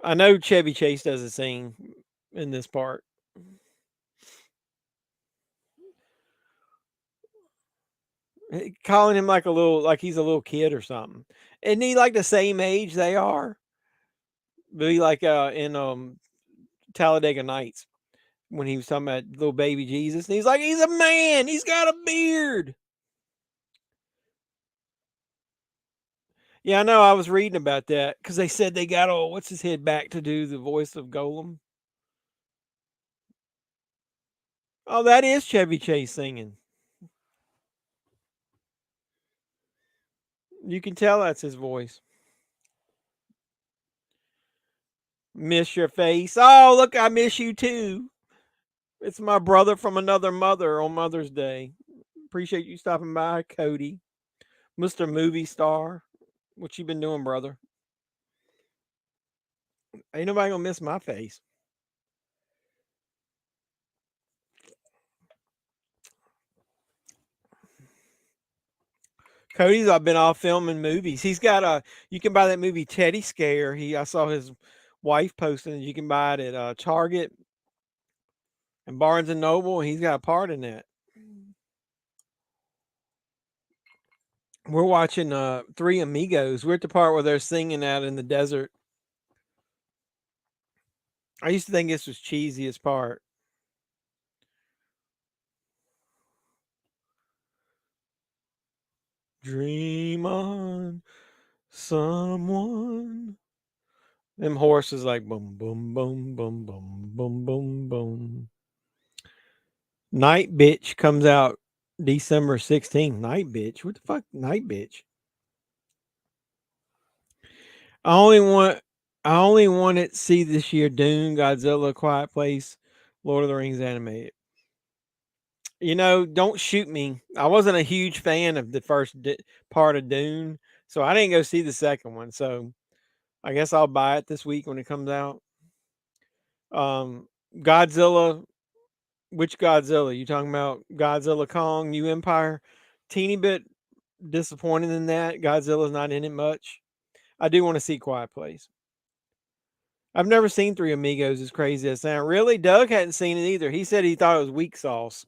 I know Chevy Chase does a scene in this part. Calling him like he's a little kid or something. Isn't he like the same age they are? Be like in Talladega Nights when he was talking about little baby Jesus. And he's like, he's a man. He's got a beard. Yeah, I know. I was reading about that because they said they got what's his head back to do the voice of Golem. Oh, that is Chevy Chase singing. You can tell that's his voice. Miss your face. Oh, look, I miss you too. It's my brother from another mother on Mother's Day. Appreciate you stopping by, Cody. Mr. Movie Star. What you been doing, brother? Ain't nobody gonna miss my face. Cody's been off filming movies. He's got you can buy that movie Teddy Scare. I saw his wife posting. You can buy it at Target and Barnes and Noble. And he's got a part in that. We're watching Three Amigos. We're at the part where they're singing out in the desert. I used to think this was cheesiest part. Dream on, someone. Them horses like boom, boom, boom, boom, boom, boom, boom, boom. Night Bitch comes out December 16th. Night Bitch? What the fuck? Night Bitch? I only want to see this year Dune, Godzilla, Quiet Place, Lord of the Rings animated. You know, don't shoot me. I wasn't a huge fan of the first part of Dune, so I didn't go see the second one. So I guess I'll buy it this week when it comes out. Godzilla. Which Godzilla? You talking about Godzilla Kong, New Empire? Teeny bit disappointed in that. Godzilla's not in it much. I do want to see Quiet Place. I've never seen Three Amigos, as crazy as that sounds. Really? Doug hadn't seen it either. He said he thought it was weak sauce.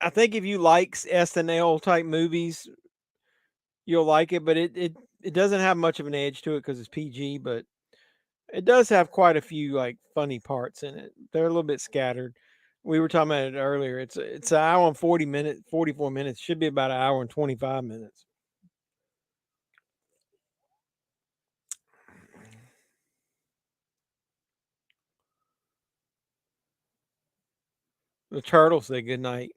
I think if you like SNL type movies, you'll like it, but it doesn't have much of an edge to it because it's PG, but it does have quite a few like funny parts in it. They're a little bit scattered. We were talking about it earlier. It's an hour and 44 minutes. Should be about an hour and 25 minutes. The turtle say good night.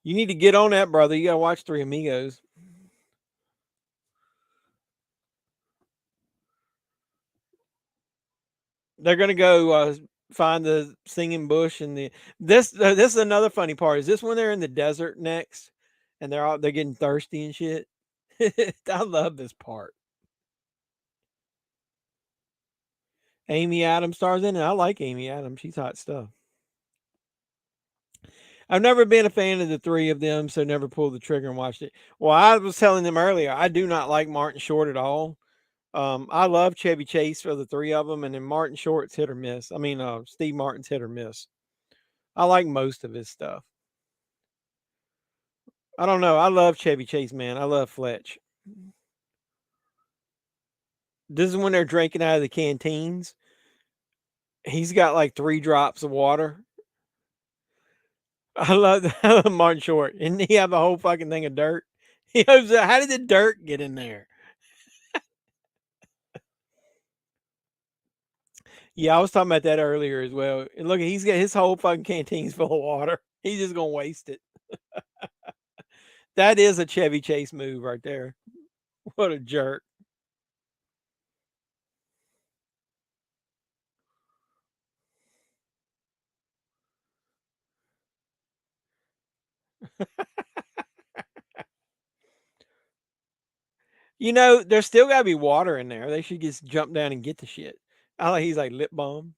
You need to get on that, brother. You gotta watch Three Amigos. They're gonna go find the singing bush and this is another funny part. Is this when they're in the desert next and they're getting thirsty and shit? I love this part. Amy Adams stars in it. I like Amy Adams. She's hot stuff. I've never been a fan of the three of them, so never pulled the trigger and watched it. Well, I was telling them earlier, I do not like Martin Short at all. I love Chevy Chase for the three of them, and then Martin Short's hit or miss. I mean, Steve Martin's hit or miss. I like most of his stuff. I don't know. I love Chevy Chase, man. I love Fletch. This is when they're drinking out of the canteens. He's got like 3 drops of water. I love Martin Short. And he have a whole fucking thing of dirt. He goes, how did the dirt get in there? Yeah, I was talking about that earlier as well. And look, he's got his whole fucking canteen's full of water. He's just gonna waste it. That is a Chevy Chase move right there. What a jerk. You know, there's still gotta be water in there. They should just jump down and get the shit. I like he's like lip balm.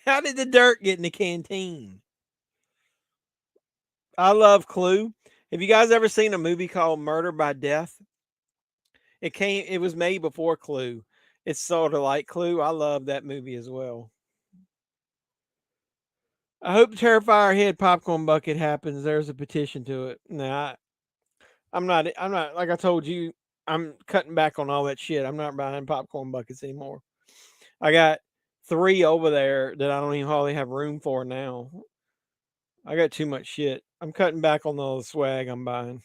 How did the dirt get in the canteen? I love Clue. Have you guys ever seen a movie called Murder by Death? It was made before Clue. It's sort of like Clue. I love that movie as well. I hope the Terrifier head popcorn bucket happens. There's a petition to it. Nah, I'm not like I told you, I'm cutting back on all that shit. I'm not buying popcorn buckets anymore. I got 3 over there that I don't even hardly have room for now. I got too much shit. I'm cutting back on all the swag I'm buying.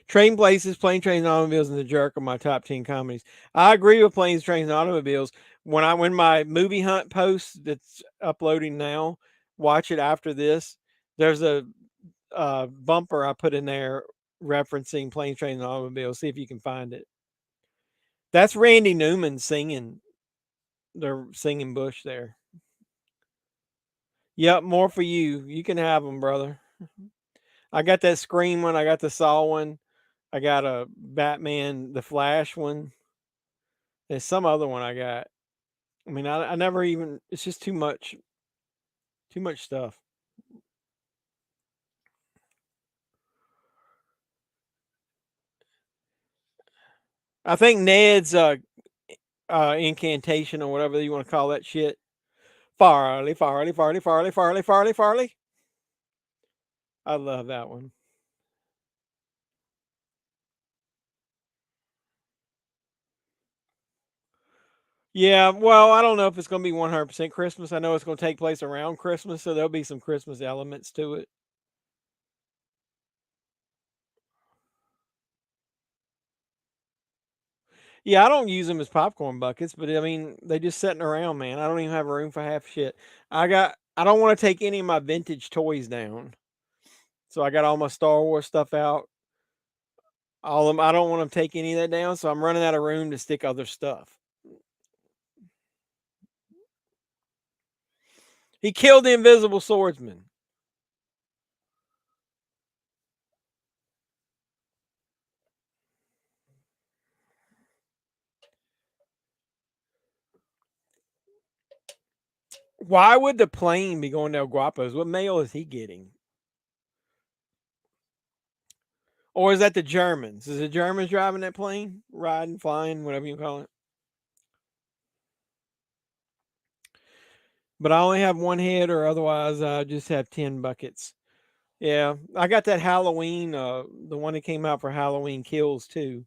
Train Places, Plane, Trains, and Automobiles, and The Jerk are my top 10 comedies. I agree with Planes, Trains, and Automobiles. When my movie hunt post that's uploading now, watch it after this. There's a bumper I put in there referencing Planes, Trains, and Automobiles. See if you can find it. That's Randy Newman singing. They're singing Bush there. Yep, more for you. You can have them, brother. I got that Scream one. I got the Saw one. I got a Batman, the Flash one. There's some other one I got. I mean, I never even. It's just too much. Too much stuff. I think Ned's incantation or whatever you want to call that shit. Farley, Farley, Farley, Farley, Farley, Farley, Farley. I love that one. Yeah, well, I don't know if it's going to be 100% Christmas. I know it's going to take place around Christmas, so there'll be some Christmas elements to it. Yeah, I don't use them as popcorn buckets, but I mean, they just sitting around, man. I don't even have room for half shit. I don't want to take any of my vintage toys down. So I got all my Star Wars stuff out. All of them, I don't want to take any of that down, so I'm running out of room to stick other stuff. He killed the Invisible Swordsman. Why would the plane be going to El Guapo's? What mail is he getting? Or is that the Germans? Is the Germans driving that plane? Riding, flying, whatever you call it. But I only have one head, or otherwise I just have 10 buckets. Yeah, I got that Halloween, the one that came out for Halloween Kills too.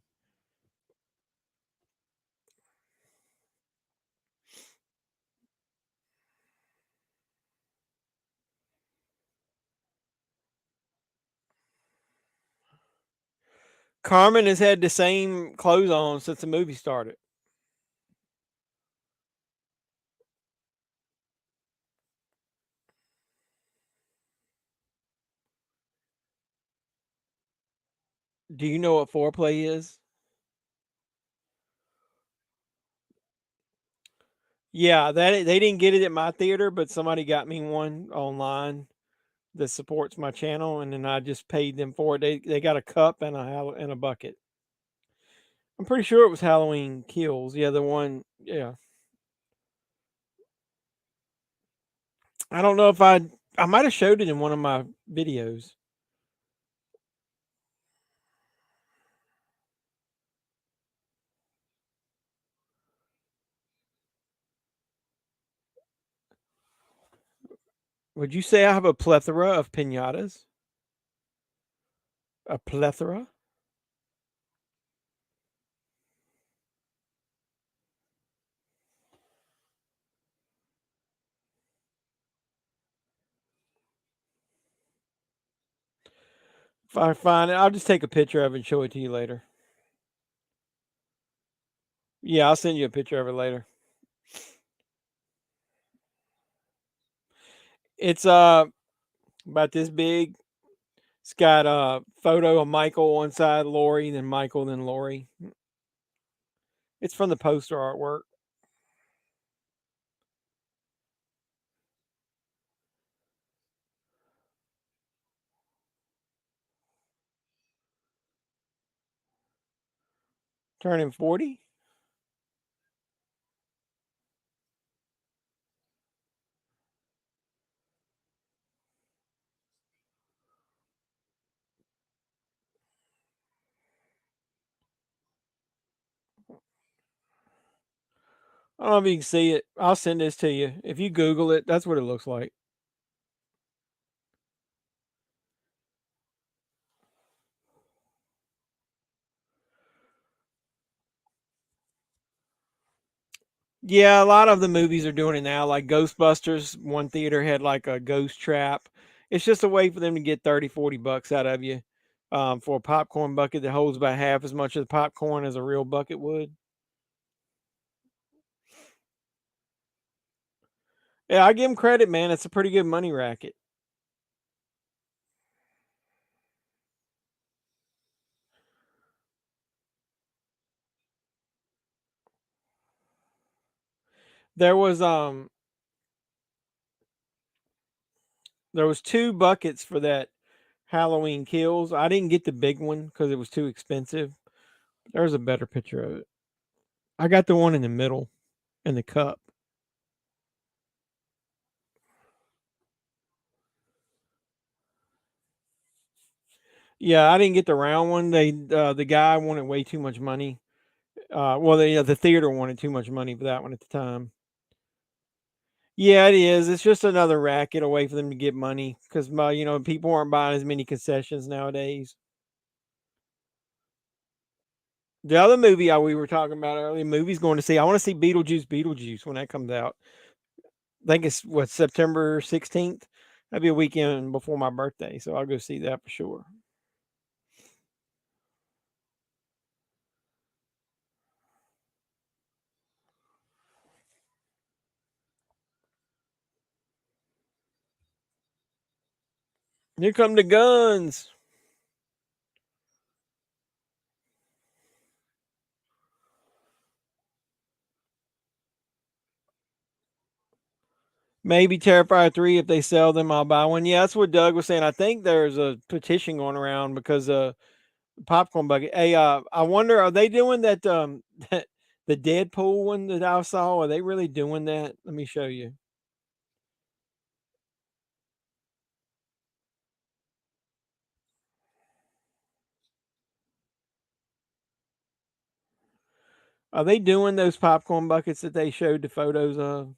Carmen has had the same clothes on since the movie started. Do you know what foreplay is? Yeah, that they didn't get it at my theater, but somebody got me one online that supports my channel, and then I just paid them for it. They got a cup and a bucket. I'm pretty sure it was Halloween Kills. Yeah, the one. Yeah, I don't know if I might have showed it in one of my videos. Would you say I have a plethora of pinatas? A plethora? If I find it, I'll just take a picture of it and show it to you later. Yeah, I'll send you a picture of it later. It's about this big. It's got a photo of Michael on one side, Lori, then Michael, then Lori. It's from the poster artwork. Turning 40. I don't know if you can see it. I'll send this to you. If you Google it, that's what it looks like. Yeah, a lot of the movies are doing it now. Like Ghostbusters, one theater had like a ghost trap. It's just a way for them to get 30, $40 out of you for a popcorn bucket that holds about half as much of popcorn as a real bucket would. Yeah, I give them credit, man. It's a pretty good money racket. There was there was two buckets for that Halloween Kills. I didn't get the big one because it was too expensive. There's a better picture of it. I got the one in the middle in the cup. Yeah, I didn't get the round one. The guy wanted way too much money. Well, the theater wanted too much money for that one at the time. Yeah, it is. It's just another racket, a way for them to get money because people aren't buying as many concessions nowadays. The other movie we were talking about earlier, movies going to see. I want to see Beetlejuice when that comes out. I think it's what, September 16th. That'd be a weekend before my birthday, so I'll go see that for sure. Here come the guns. Maybe Terrifier 3, if they sell them, I'll buy one. Yeah, that's what Doug was saying. I think there's a petition going around because popcorn bucket. Hey, I wonder, are they doing that that the Deadpool one that I saw? Are they really doing that? Let me show you. Are they doing those popcorn buckets that they showed the photos of?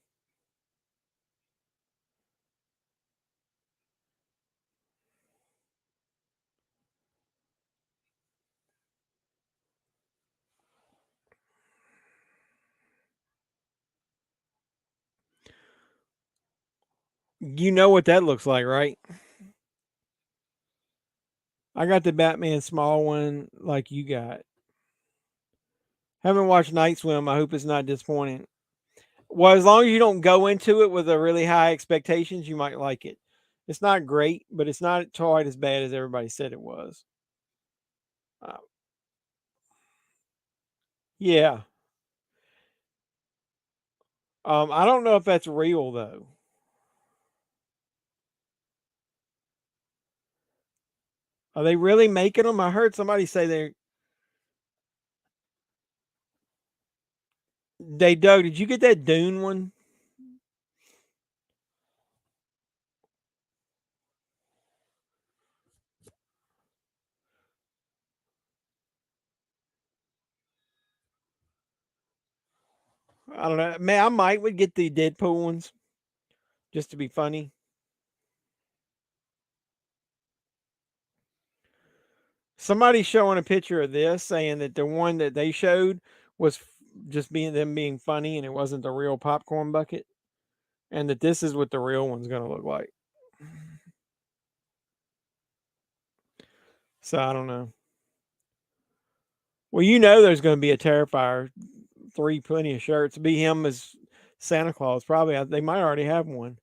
You know what that looks like, right? I got the Batman small one like you got. Haven't watched Night Swim. I hope it's not disappointing. Well, as long as you don't go into it with a really high expectations, you might like it. It's not great, but it's not quite as bad as everybody said it was. Uh, yeah. I don't know if that's real though. Are they really making them? I heard somebody say they dug. Did you get that Dune one? I don't know. Man, I might would get the Deadpool ones just to be funny. Somebody's showing a picture of this saying that the one that they showed was just being funny and it wasn't the real popcorn bucket, and that this is what the real one's going to look like. So I don't know. Well, there's going to be a Terrifier 3, plenty of shirts. Be him as Santa Claus. Probably they might already have one.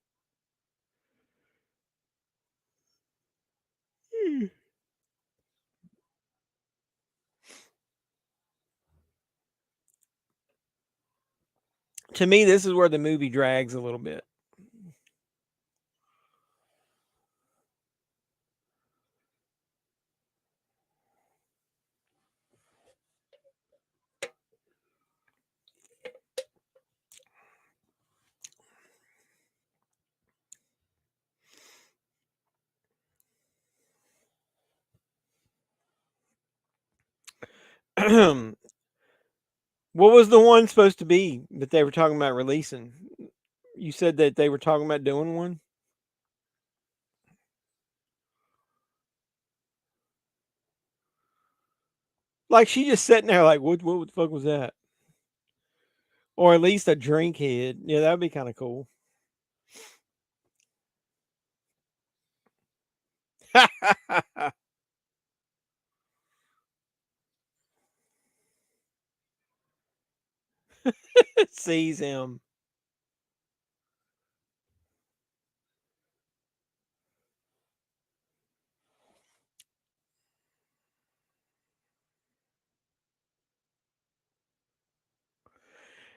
To me, this is where the movie drags a little bit. What was the one supposed to be that they were talking about releasing? You said that they were talking about doing one. Like she just sitting there, like, what the fuck was that? Or at least a drink head. Yeah, that'd be kind of cool. Sees him.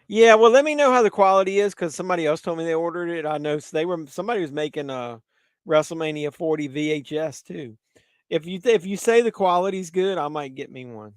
Yeah, well, let me know how the quality is because somebody else told me they ordered it. I know somebody was making a WrestleMania 40 VHS too. If you say the quality's good, I might get me one.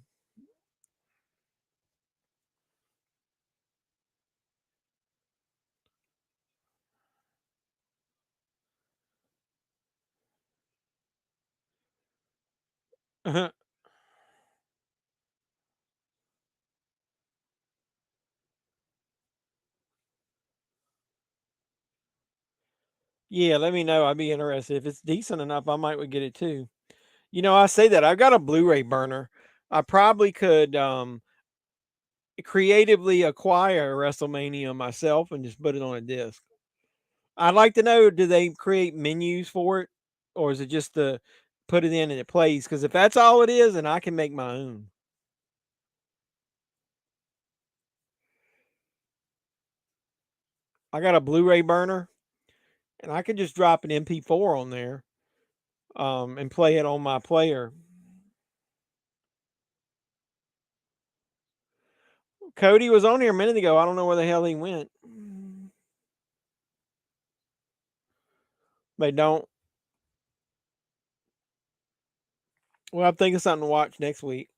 Yeah, let me know. I'd be interested. If it's decent enough, I might would get it too. I say that I've got a Blu-ray burner. I probably could creatively acquire WrestleMania myself and just put it on a disc. I'd like to know, do they create menus for it, or is it just to put it in and it plays? Because if that's all it is, then I can make my own. I got a Blu-ray burner, and I can just drop an MP4 on there, and play it on my player. Cody was on here a minute ago. I don't know where the hell he went. They don't. Well, I'm thinking something to watch next week.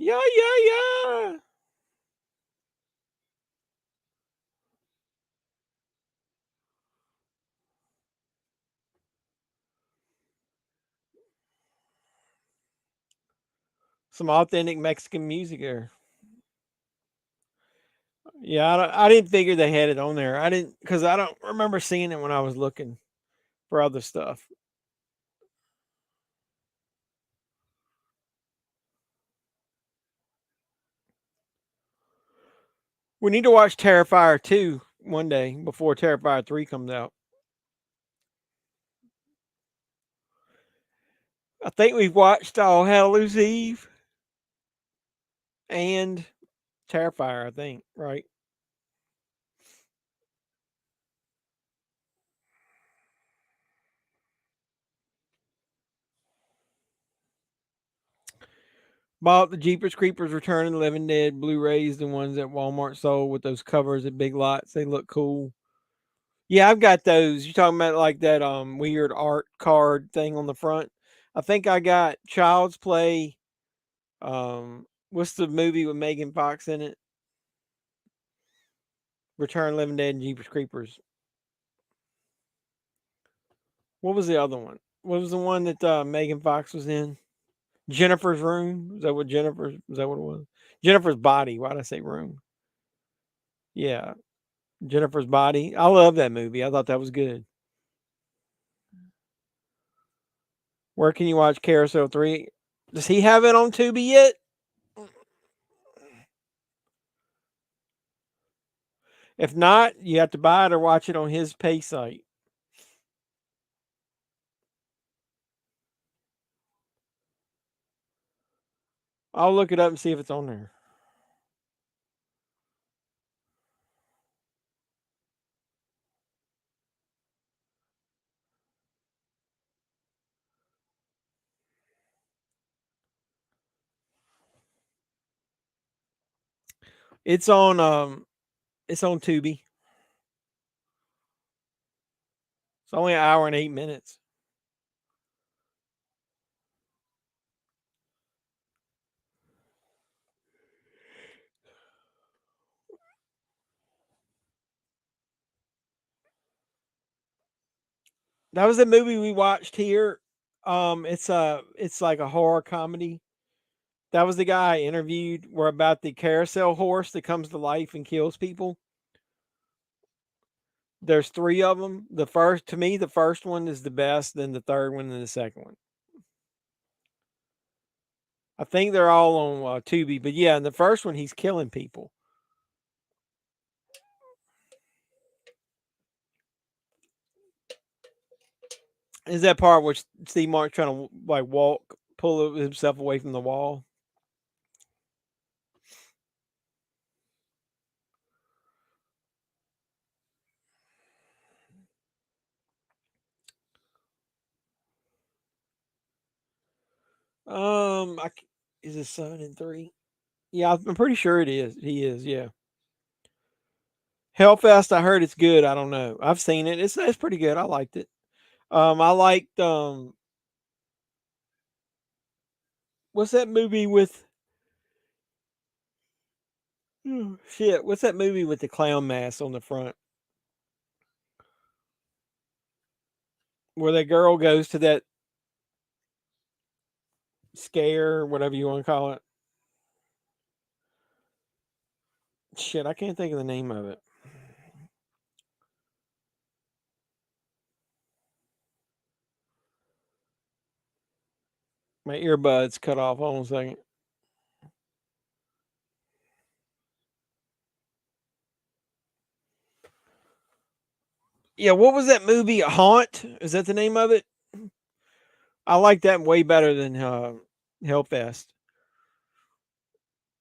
Yeah, yeah, yeah. Some authentic Mexican music there. Yeah, I didn't figure they had it on there. I didn't because I don't remember seeing it when I was looking for other stuff. We need to watch Terrifier 2 one day before Terrifier 3 comes out. I think we've watched All Hallows Eve and Terrifier, I think, right? Bought the Jeepers Creepers Return of the Living Dead Blu-rays, the ones that Walmart sold with those covers at Big Lots. They look cool. Yeah, I've got those. You talking about like that weird art card thing on the front? I think I got Child's Play. What's the movie with Megan Fox in it? Return of the Living Dead and Jeepers Creepers. What was the other one? What was the one that Megan Fox was in? Jennifer's Room. Is that what Jennifer's? Is that what it was? Jennifer's Body. Why did I say Room? Yeah, Jennifer's Body. I love that movie. I thought that was good. Where can you watch Carousel 3? Does he have it on Tubi yet? If not, you have to buy it or watch it on his pay site. I'll look it up and see if it's on there. It's on Tubi. It's only an hour and 8 minutes. That was the movie we watched here. It's like a horror comedy. That was the guy I interviewed. Were about the carousel horse that comes to life and kills people. There's three of them. The first one is the best. Then the third one, and the second one. I think they're all on Tubi. But yeah, in the first one, he's killing people. Is that part where Steve Martin's trying to like pull himself away from the wall? Is his son in 3? Yeah, I'm pretty sure it is. He is. Yeah. Hellfest. I heard it's good. I don't know. I've seen it. It's pretty good. I liked it. I liked what's that movie with? Shit, what's that movie with the clown mask on the front? Where that girl goes to that scare, whatever you want to call it. Shit, I can't think of the name of it. My earbuds cut off. Hold on a second. Yeah, what was that movie? Haunt? Is that the name of it? I like that way better than Hellfest.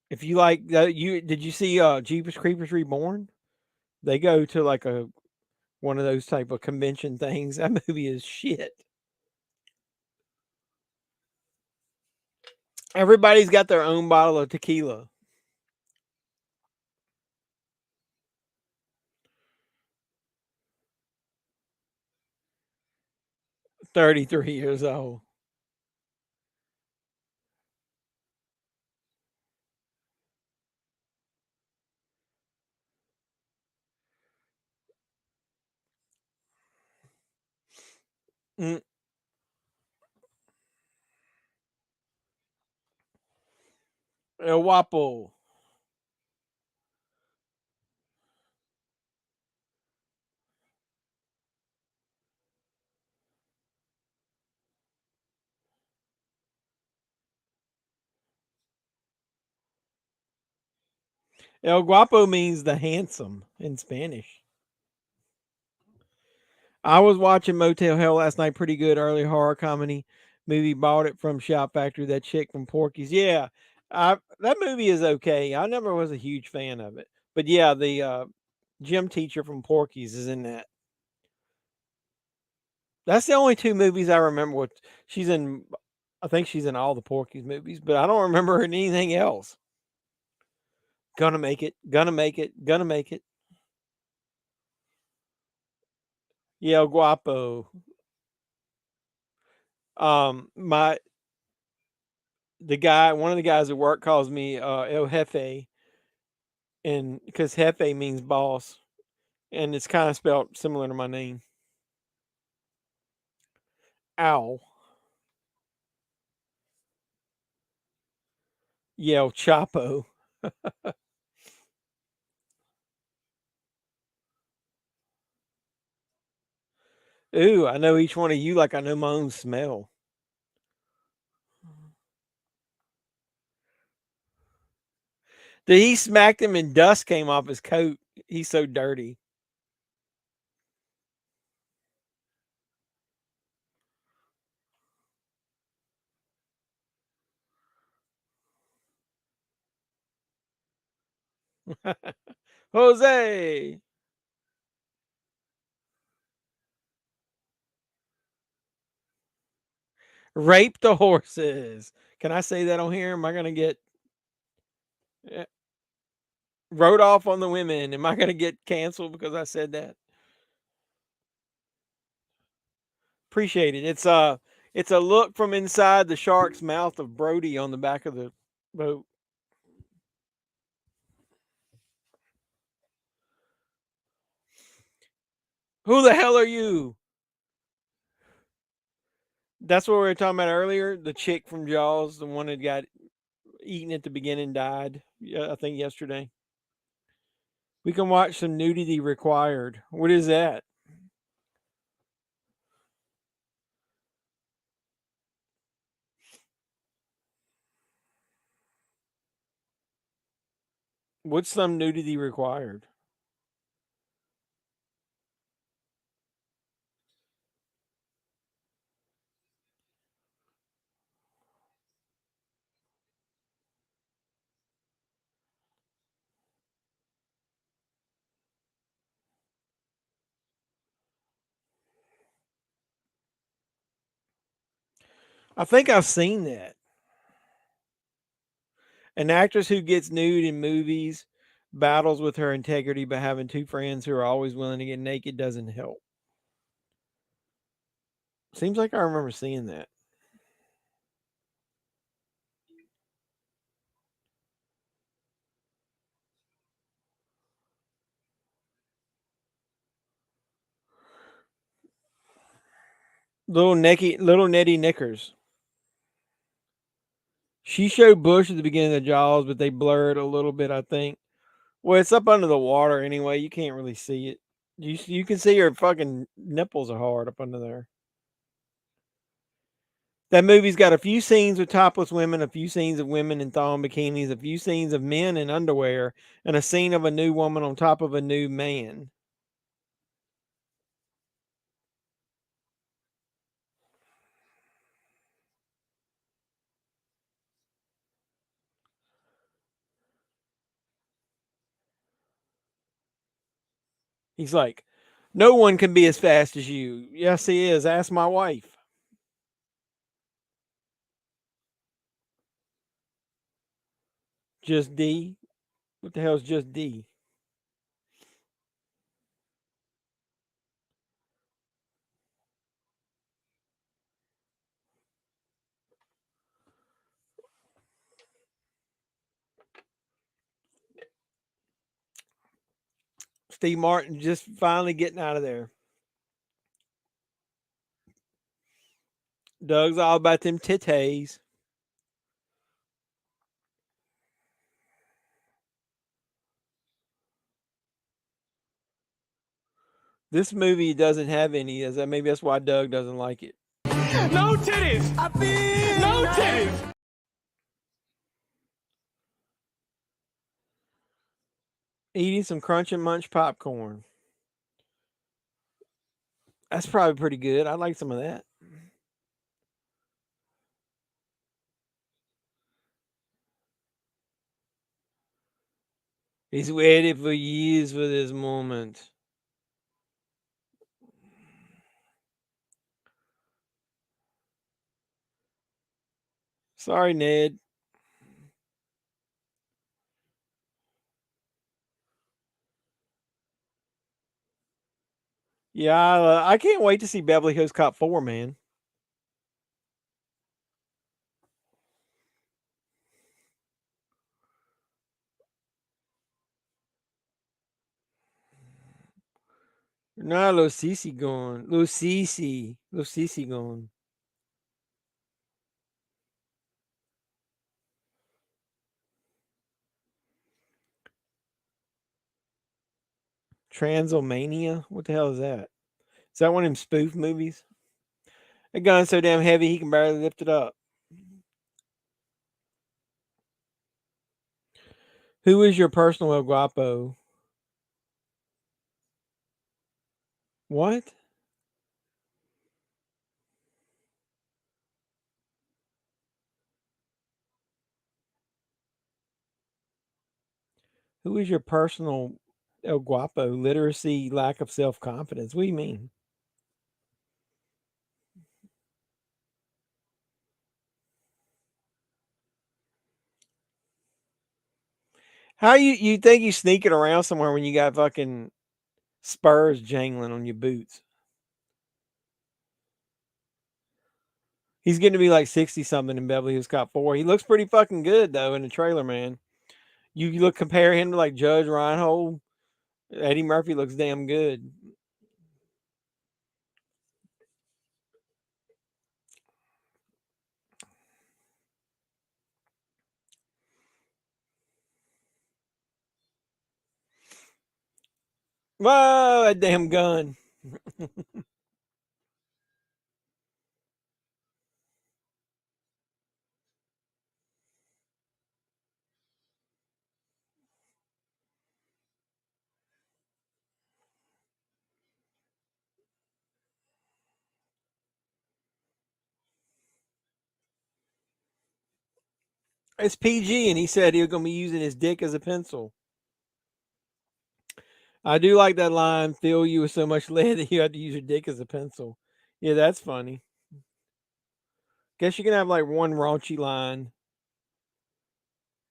If you like that, did you see Jeepers Creepers Reborn? They go to like one of those type of convention things. That movie is shit. Everybody's got their own bottle of tequila. 33 years old. Mm. El Guapo. El Guapo means the handsome in Spanish. I was watching Motel Hell last night. Pretty good early horror comedy movie. Bought it from Shop Factory. That chick from Porky's. Yeah, that movie is okay. I never was a huge fan of it, but yeah, the gym teacher from Porky's is in that. That's the only two movies I remember. What she's in. I think she's in all the Porky's movies, but I don't remember her in anything else. Gonna make it. Gonna make it. Gonna make it. Yeah, El Guapo. My one of the guys at work calls me El Jefe, and because Jefe means boss, and it's kind of spelled similar to my name. Ow. Yeah, El Chapo. Ooh, I know each one of you like I know my own smell. Did he smacked him and dust came off his coat? He's so dirty. Jose, rape the horses. Can I say that on here? Am I gonna get wrote off on the women? Am I gonna get canceled because I said that? Appreciate it. It's a look from inside the shark's mouth of Brody on the back of the boat. Who the hell are you? That's what we were talking about earlier. The chick from Jaws, the one that got eaten at the beginning, died. I think yesterday. We can watch some nudity required. What is that? What's some nudity required? I think I've seen that. An actress who gets nude in movies battles with her integrity by having two friends who are always willing to get naked doesn't help. Seems like I remember seeing that. Little Nettie Knickers. She showed Bush at the beginning of Jaws, but they blurred a little bit, I think. Well, it's up under the water anyway. You can't really see it. You can see her fucking nipples are hard up under there. That movie's got a few scenes with topless women, a few scenes of women in thong bikinis, a few scenes of men in underwear, and a scene of a new woman on top of a new man. He's like, no one can be as fast as you. Yes, he is. Ask my wife. Just D? What the hell is just D? Steve Martin just finally getting out of there. Doug's all about them titties. This movie doesn't have any. Maybe that's why Doug doesn't like it. No titties! I feel no titties! Eating some Crunch and Munch popcorn. That's probably pretty good. I like some of that. He's waited for years for this moment. Sorry, Ned. Yeah, I can't wait to see Beverly Hills Cop 4, man. Nah, Lil Cece gone. Lil Cece gone. Transylmania? What the hell is that? Is that one of them spoof movies? That gun's so damn heavy he can barely lift it up. Who is your personal El Guapo? What? Who is your personal El Guapo? Literacy, lack of self-confidence. What do you mean? How you think you sneaking around somewhere when you got fucking spurs jangling on your boots? He's getting to be like 60 something in Beverly Hills Cop 4. He looks pretty fucking good though in the trailer, man. You compare him to like Judge Reinhold. Eddie Murphy looks damn good. Whoa, that damn gun. It's PG, and he said he was going to be using his dick as a pencil. I do like that line, fill you with so much lead that you had to use your dick as a pencil. Yeah, that's funny. Guess you can have like one raunchy line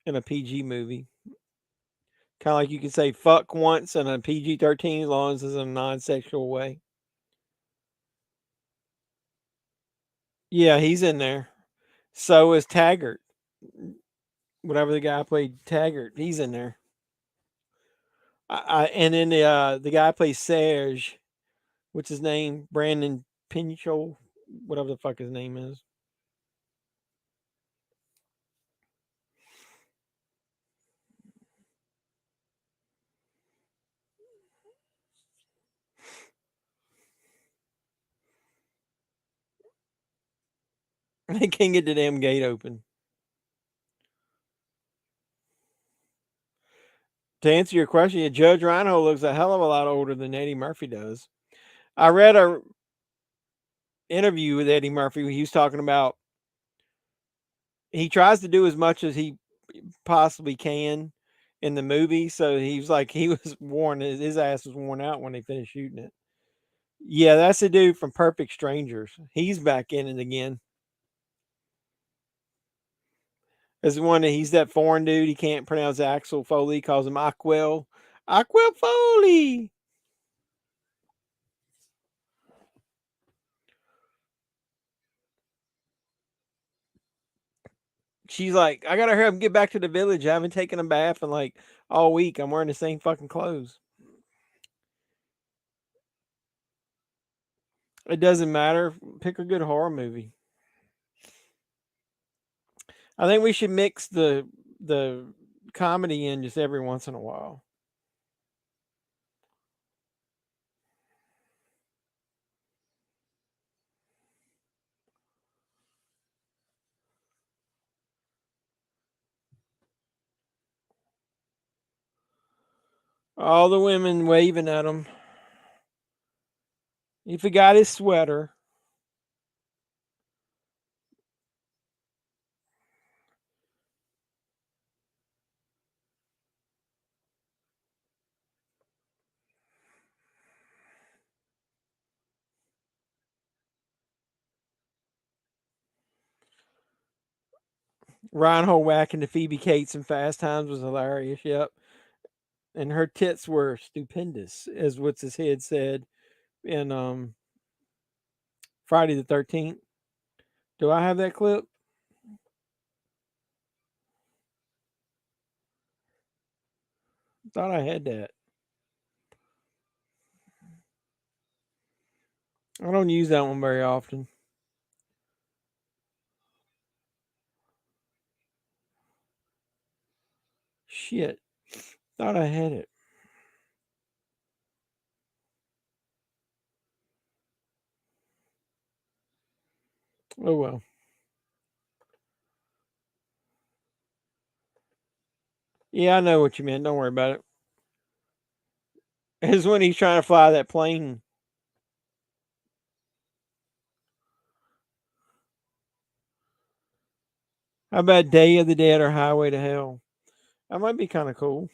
in a PG movie. Kind of like you can say fuck once in a PG-13 as long as it's in a non-sexual way. Yeah, he's in there. So is Taggart. Whatever the guy played Taggart, he's in there. And then the guy plays Serge. What's his name? Brandon Pinchot, whatever the fuck his name is. They can't get the damn gate open. To answer your question, Judge Reinhold looks a hell of a lot older than Eddie Murphy does. I read a interview with Eddie Murphy where he was talking about he tries to do as much as he possibly can in the movie. So he was like, he was worn, his ass was worn out when they finished shooting it. Yeah, that's the dude from Perfect Strangers. He's back in it again. As one, he's that foreign dude. He can't pronounce Axel Foley. He calls him Aquel Foley. She's like, I gotta hurry up and get back to the village. I haven't taken a bath in like all week. I'm wearing the same fucking clothes. It doesn't matter. Pick a good horror movie. I think we should mix the comedy in just every once in a while. All the women waving at him. He forgot his sweater. Reinhold whacking the Phoebe Cates in Fast Times was hilarious. Yep. And her tits were stupendous, as what's his head said in Friday the 13th. Do I have that clip? Thought I had that. I don't use that one very often. Shit. Thought I had it. Oh well. Yeah, I know what you meant. Don't worry about it. It's when he's trying to fly that plane. How about Day of the Dead or Highway to Hell? That might be kind of cool.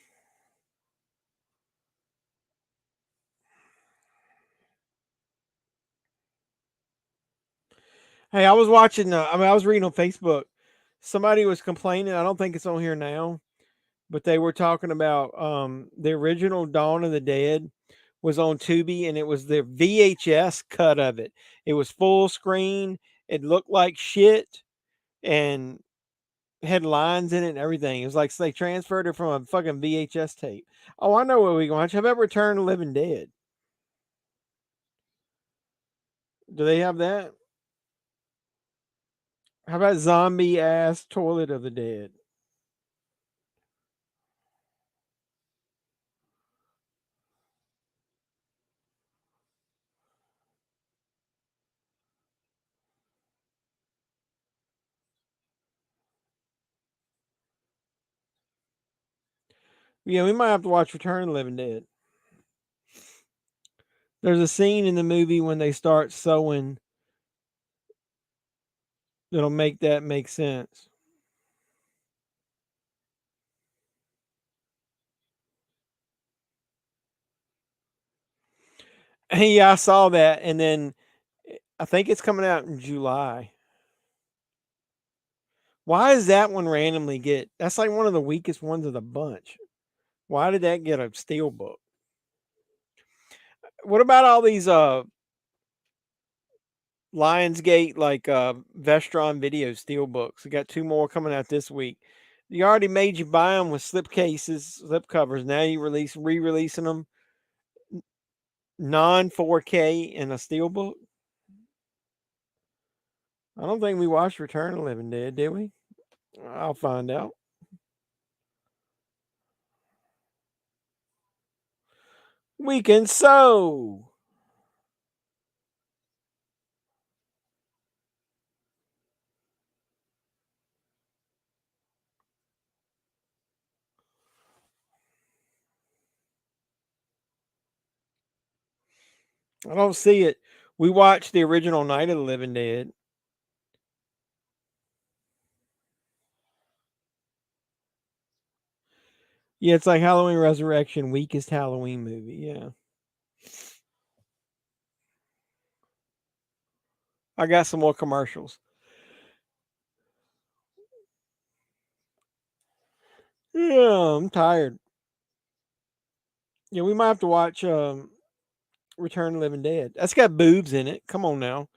Hey, I was watching. I was reading on Facebook. Somebody was complaining. I don't think it's on here now, but they were talking about the original Dawn of the Dead was on Tubi, and it was the VHS cut of it. It was full screen. It looked like shit, and had lines in it and everything. It was like they transferred it from a fucking VHS tape. Oh, I know what we're going to watch. How about Return of the Living Dead? Do they have that? How about Zombie Ass Toilet of the Dead? Yeah, we might have to watch Return of the Living Dead. There's a scene in the movie when they start sewing that'll make that make sense. Yeah, I saw that, and then I think it's coming out in July. Why does that one randomly get? That's like one of the weakest ones of the bunch. Why did that get a steelbook? What about all these Lionsgate like Vestron Video steelbooks? We got 2 more coming out this week. You already made you buy them with slip cases, slip covers. Now you re-releasing them non 4K in a steelbook. I don't think we watched Return of the Living Dead, did we? I'll find out. We can sew. I don't see it. We watched the original Night of the Living Dead. Yeah, it's like Halloween Resurrection, weakest Halloween movie. Yeah. I got some more commercials. Yeah, I'm tired. Yeah, we might have to watch Return of the Living Dead. That's got boobs in it. Come on now.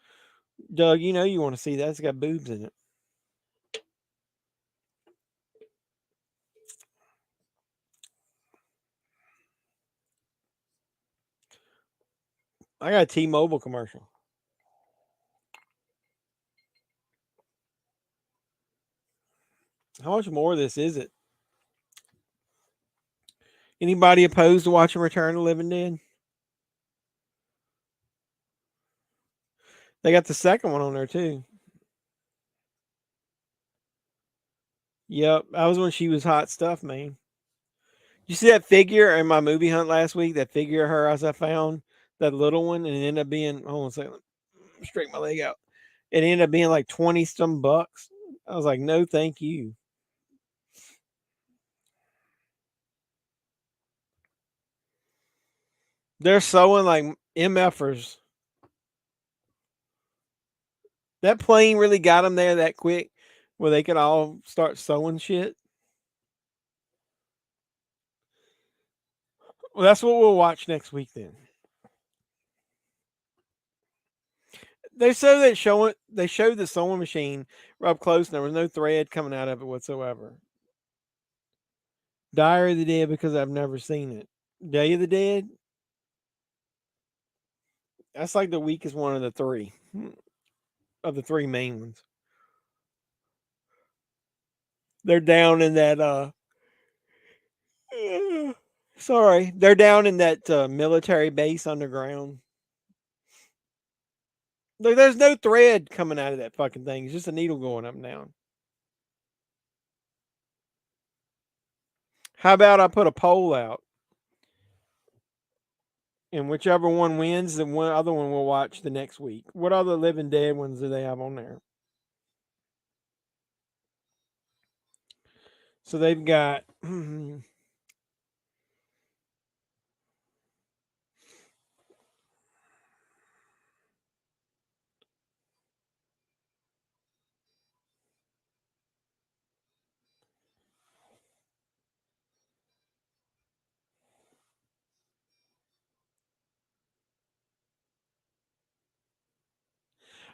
Doug, you know you want to see that. It's got boobs in it. I got a T-Mobile commercial. How much more of this is it? Anybody opposed to watching Return of the Living Dead? They got the second one on there too. Yep, that was when she was hot stuff, man. You see that figure in my movie hunt last week? That figure of her as I found that little one, and it ended up being hold on a second, straighten my leg out. It ended up being like 20 some bucks. I was like, no, thank you. They're sewing like MFers. That plane really got them there that quick where they could all start sewing shit. Well, that's what we'll watch next week then. They showed they showed the sewing machine up close and there was no thread coming out of it whatsoever. Diary of the Dead because I've never seen it. Day of the Dead? That's like the weakest one of the 3. Of the 3 main ones. They're down in that sorry, they're down in that military base underground. Look, there's no thread coming out of that fucking thing. It's just a needle going up and down. How about I put a poll out? And whichever one wins, the one other one we'll watch the next week. What other Living Dead ones do they have on there? So they've got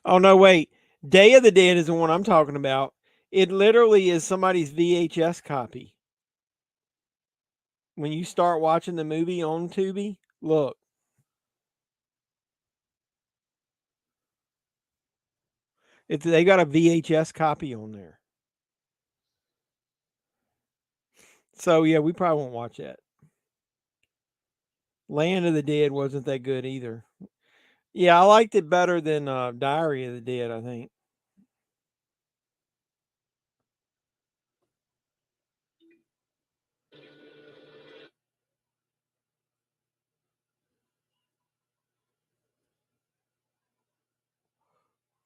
oh no, wait. Day of the Dead is the one I'm talking about. It literally is somebody's VHS copy. When you start watching the movie on Tubi, look. They got a VHS copy on there. So yeah, we probably won't watch that. Land of the Dead wasn't that good either. Yeah, I liked it better than Diary of the Dead, I think.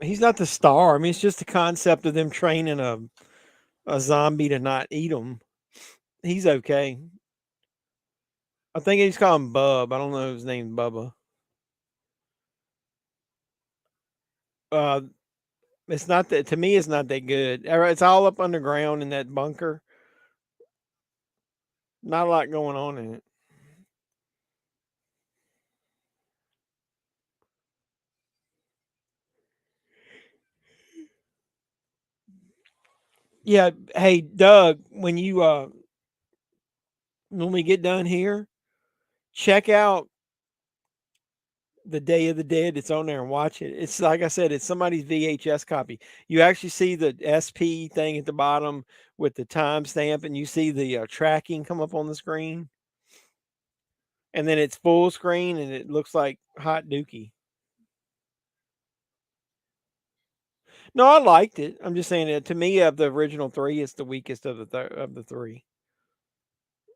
He's not the star. I mean, it's just the concept of them training a zombie to not eat them. He's okay. I think he's called him Bub. I don't know if his name's Bubba. Uh, it's not that to me. It's not that good. It's all up underground in that bunker. Not a lot going on in it. Yeah. Hey, Doug, when we get done here, check out the Day of the Dead. It's on there and watch it. It's like I said, it's somebody's VHS copy. You actually see the SP thing at the bottom with the timestamp, and you see the tracking come up on the screen, and then it's full screen, and it looks like hot dookie. No, I liked it. I'm just saying that to me, of the original three, it's the weakest of the three.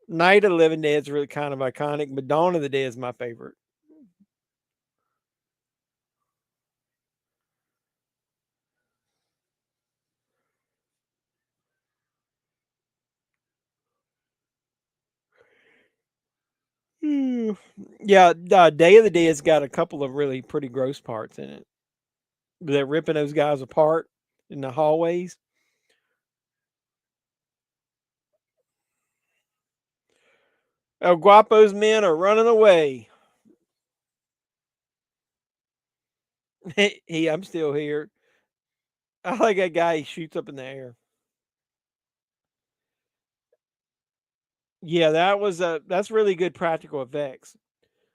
Night of the Living Dead is really kind of iconic, but Dawn of the Dead is my favorite. Yeah, Day of the Dead's got a couple of really pretty gross parts in it. They're ripping those guys apart in the hallways. El Guapo's men are running away. I'm still here. I like that guy. He shoots up in the air. Yeah, that's really good practical effects.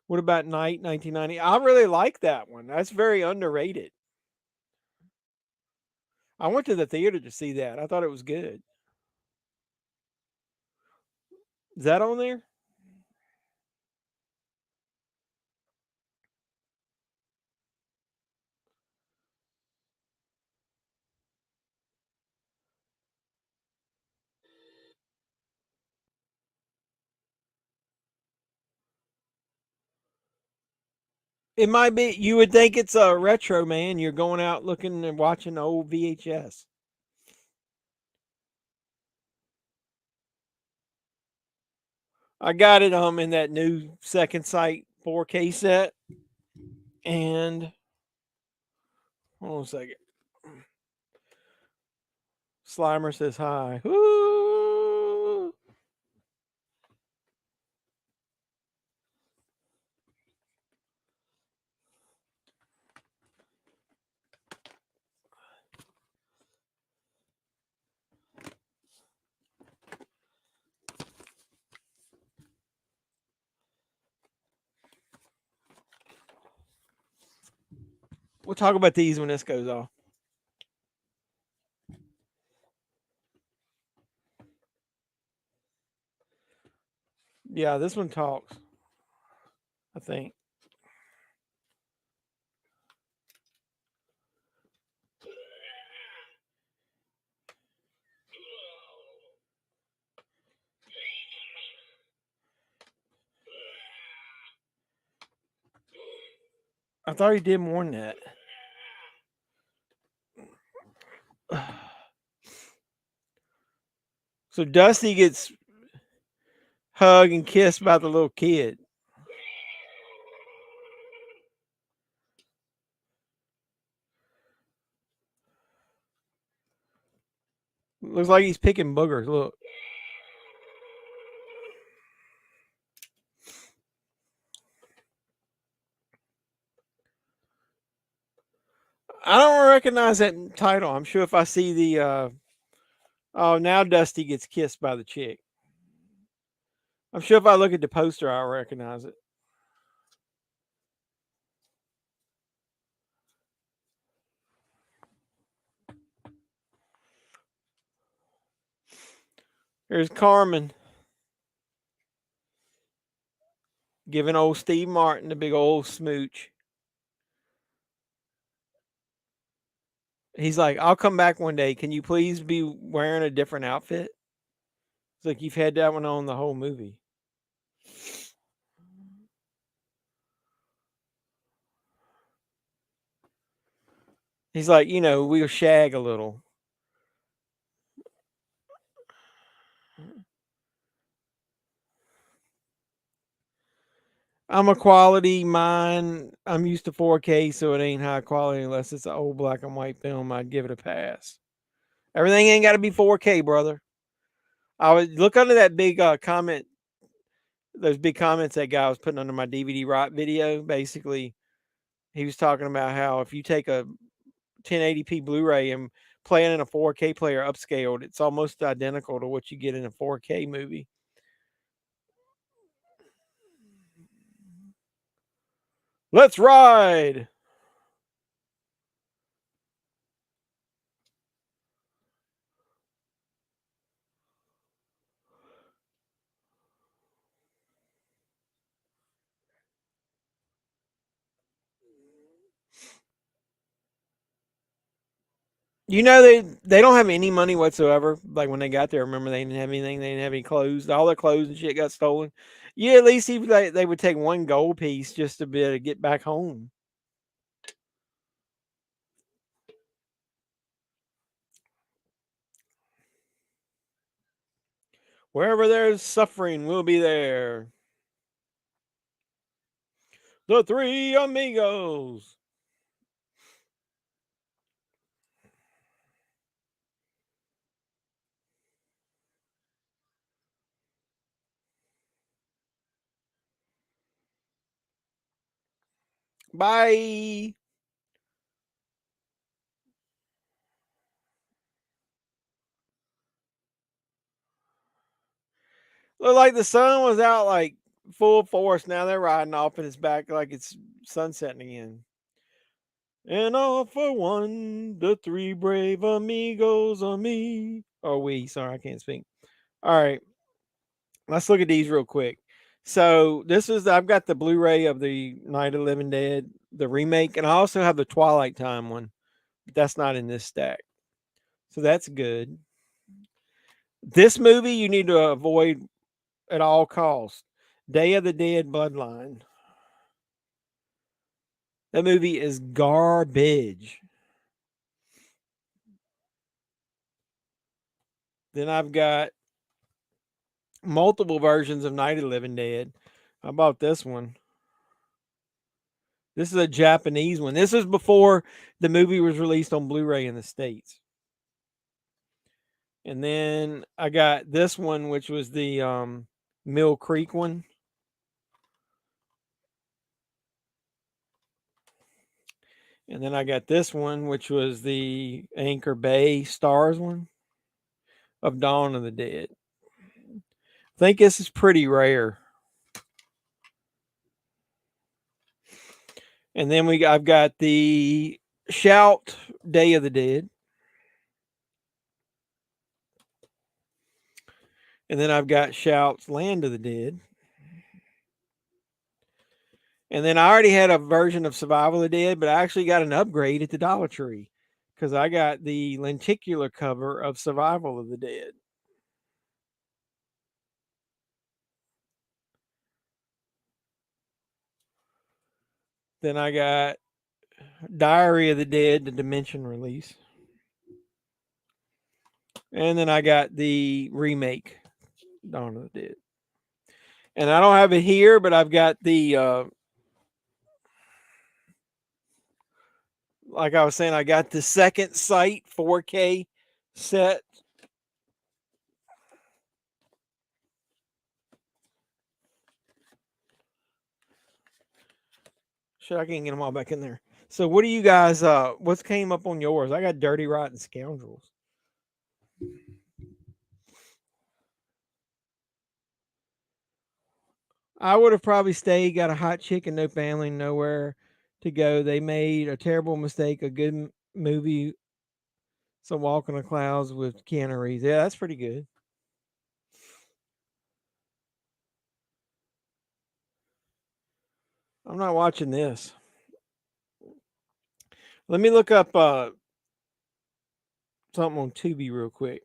What about Night 1990? I really like that one. That's very underrated. I went to the theater to see that. I thought it was good. Is that on there? It might be. You would think it's a retro, man. You're going out looking and watching old VHS. I got it in that new Second Sight 4K set. And hold on a second. Slimer says hi. Woo! We'll talk about these when this goes off. Yeah, this one talks. I think. I thought he did more than that. So Dusty gets hugged and kissed by the little kid. Looks like he's picking boogers. Look. I don't recognize that title. I'm sure if I see the oh, now Dusty gets kissed by the chick. I'm sure if I look at the poster, I'll recognize it. Here's Carmen giving old Steve Martin the big old smooch. He's like, I'll come back one day. Can you please be wearing a different outfit? It's like you've had that one on the whole movie. He's like, we'll shag a little. I'm a quality mind. I'm used to 4K, so it ain't high quality unless it's an old black and white film. I'd give it a pass. Everything ain't got to be 4K, brother. I would look under that big comment, those big comments that guy was putting under my DVD rot video. Basically, he was talking about how if you take a 1080p Blu-ray and play it in a 4K player upscaled, it's almost identical to what you get in a 4K movie. Let's ride. They don't have any money whatsoever. Like when they got there, remember they didn't have anything. They didn't have any clothes. All their clothes and shit got stolen. Yeah, at least they would take one gold piece just to be able to get back home. Wherever there's suffering, we'll be there. The Three Amigos. Bye. Look like the sun was out like full force. Now they're riding off and it's back like it's sunsetting again. And all for one, the three brave amigos are me. Oh, we. Sorry, I can't speak. All right. Let's look at these real quick. So I've got the Blu-ray of the Night of the Living Dead, the remake, and I also have the Twilight Time one, but that's not in this stack. So that's good. This movie you need to avoid at all costs. Day of the Dead Bloodline. That movie is garbage. Then I've got multiple versions of Night of the Living Dead. How about this one? This is a Japanese one. This is before the movie was released on Blu-ray in the States. And then I got this one, which was the Mill Creek one. And then I got this one, which was the Anchor Bay Stars one of Dawn of the Dead. I think this is pretty rare. And then I've got the Shout Day of the Dead. And then I've got Shout's Land of the Dead. And then I already had a version of Survival of the Dead, but I actually got an upgrade at the Dollar Tree because I got the lenticular cover of Survival of the Dead. Then I got Diary of the Dead, the Dimension release. And then I got the remake, Dawn of the Dead. And I don't have it here, but I've got the, like I was saying, I got the Second Sight 4K set. Shit, I can't get them all back in there. So what do you guys, what's came up on yours? I got Dirty Rotten Scoundrels. I would have probably stayed, got a hot chick and no family, nowhere to go. They made a terrible mistake, a good movie, Some Walk in the Clouds with Keanu Reeves. Yeah, that's pretty good. I'm not watching this. Let me look up something on Tubi real quick.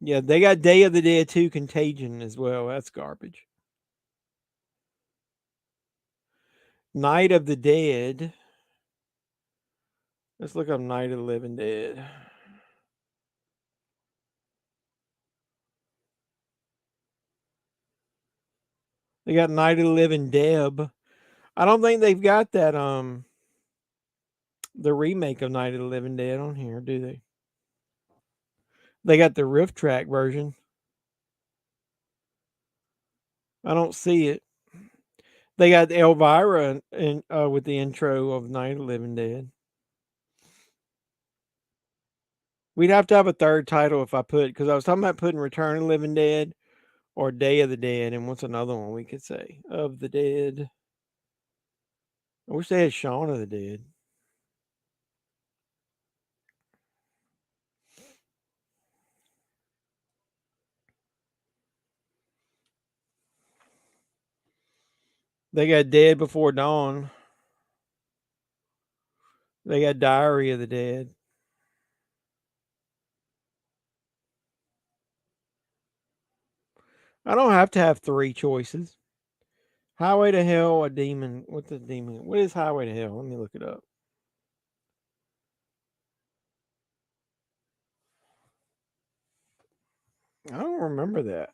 Yeah, they got Day of the Dead 2 Contagion as well. That's garbage. Night of the Dead. Let's look up Night of the Living Dead. They got Night of the Living Deb. I don't think they've got that the remake of Night of the Living Dead on here, do they? They got the riff track version. I don't see it. They got Elvira with the intro of Night of the Living Dead. We'd have to have a third title if I put, because I was talking about putting Return of the Living Dead or Day of the Dead, and what's another one we could say? Of the Dead. I wish they had Shaun of the Dead. They got Dead Before Dawn. They got Diary of the Dead. I don't have to have three choices. Highway to Hell, a demon. What's a demon? What is Highway to Hell? Let me look it up. I don't remember that.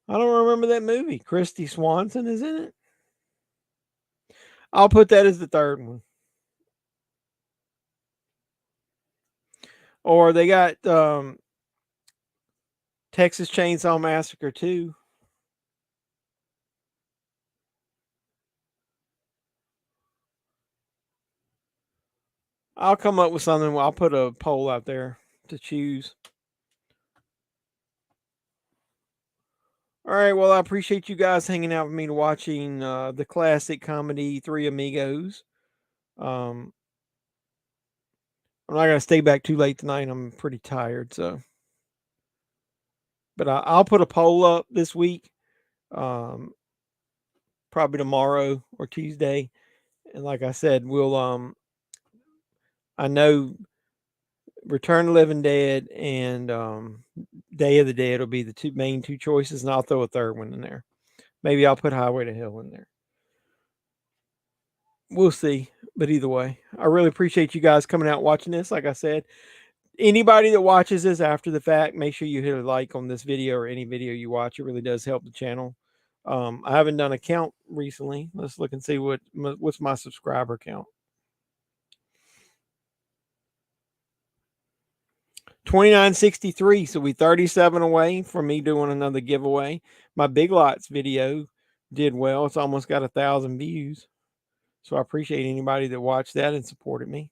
I don't remember that movie. Christy Swanson is in it. I'll put that as the third one. Or they got Texas Chainsaw Massacre 2. I'll come up with something. I'll put a poll out there to choose. All right. Well, I appreciate you guys hanging out with me to watching the classic comedy Three Amigos. I'm not gonna stay back too late tonight. I'm pretty tired, so. But I'll put a poll up this week, probably tomorrow or Tuesday. And like I said, we'll I know Return of the Living Dead and Day of the Dead will be the main two choices, and I'll throw a third one in there. Maybe I'll put Highway to Hell in there. We'll see. But either way, I really appreciate you guys coming out watching this. Like I said, anybody that watches this after the fact, make sure you hit a like on this video or any video you watch. It really does help the channel. I haven't done a count recently. Let's look and see what's my subscriber count. 2963, so we 37 away from me doing another giveaway. My Big Lots video did well. It's almost got 1,000 views. So I appreciate anybody that watched that and supported me.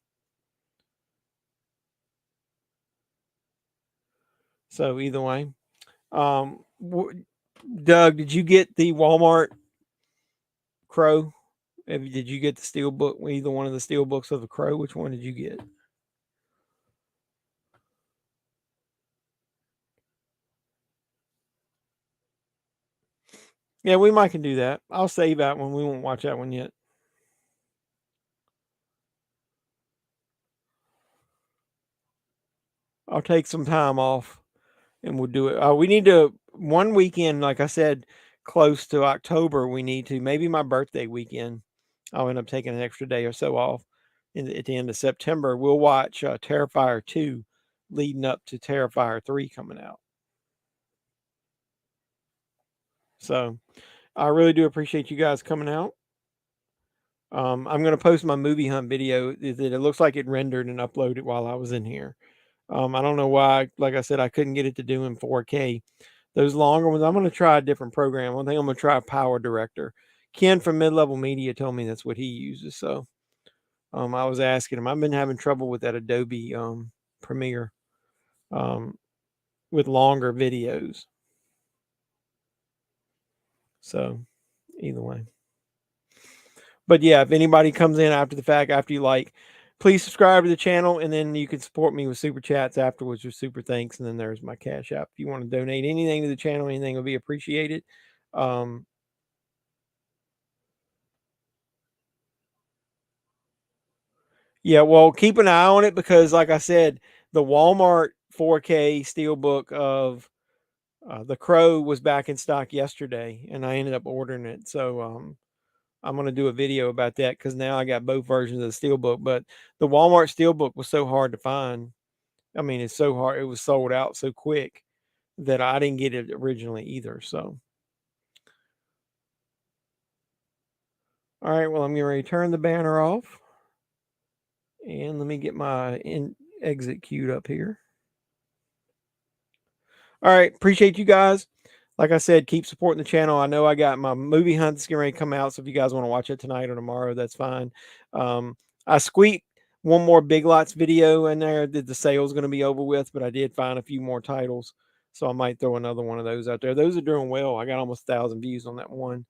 So either way, Doug, did you get the Walmart Crow? Did you get the steel book? Either one of the steel books of the Crow? Which one did you get? Yeah, we might can do that. I'll save that one. We won't watch that one yet. I'll take some time off and we'll do it. We need to, one weekend, like I said, close to October, we need to, maybe my birthday weekend, I'll end up taking an extra day or so off at the end of September. We'll watch Terrifier 2 leading up to Terrifier 3 coming out. So I really do appreciate you guys coming out. I'm going to post my movie hunt video. It looks like it rendered and uploaded while I was in here. I don't know why, like I said, I couldn't get it to do in 4K. Those longer ones, I'm going to try a different program. I think I'm going to try Power Director. Ken from Mid-Level Media told me that's what he uses. So I was asking him. I've been having trouble with that Adobe Premiere with longer videos. So either way. But yeah, if anybody comes in after the fact, after you like, please subscribe to the channel, and then you can support me with super chats afterwards or super thanks. And then there's my Cash App. If you want to donate anything to the channel, anything will be appreciated. Yeah, well, keep an eye on it because, like I said, the Walmart 4K Steelbook of The Crow was back in stock yesterday, and I ended up ordering it. So I'm going to do a video about that because now I got both versions of the Steelbook. But the Walmart Steelbook was so hard to find. I mean, it's so hard. It was sold out so quick that I didn't get it originally either. So, all right. Well, I'm getting ready to turn the banner off. And let me get my exit queued up here. All right. Appreciate you guys. Like I said, keep supporting the channel. I know I got my movie hunt that's getting ready to come out. So if you guys want to watch it tonight or tomorrow, that's fine. I squeaked one more Big Lots video in there that the sale's going to be over with, but I did find a few more titles. So I might throw another one of those out there. Those are doing well. I got almost 1,000 views on that one.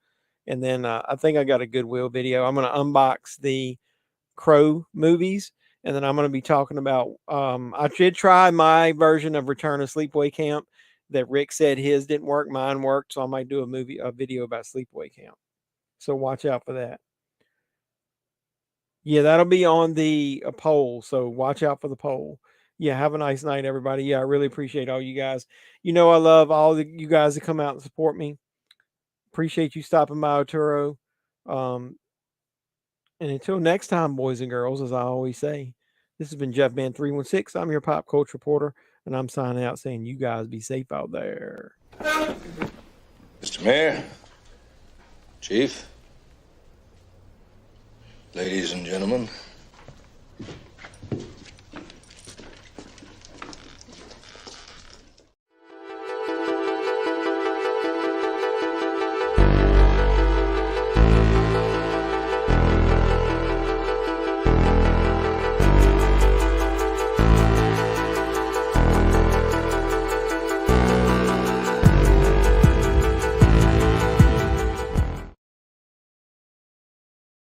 And then I think I got a Goodwill video. I'm going to unbox the Crow movies. And then I'm going to be talking about, I did try my version of Return of Sleepaway Camp that Rick said his didn't work. Mine worked. So I might do a video about Sleepaway Camp. So watch out for that. Yeah, that'll be on the poll. So watch out for the poll. Yeah, have a nice night, everybody. Yeah, I really appreciate all you guys. You know, I love all you guys that come out and support me. Appreciate you stopping by, Oturo. And until next time, boys and girls, as I always say, this has been JEFFMAN316. I'm your pop culture reporter, and I'm signing out saying you guys be safe out there. Mr. Mayor, Chief, ladies and gentlemen.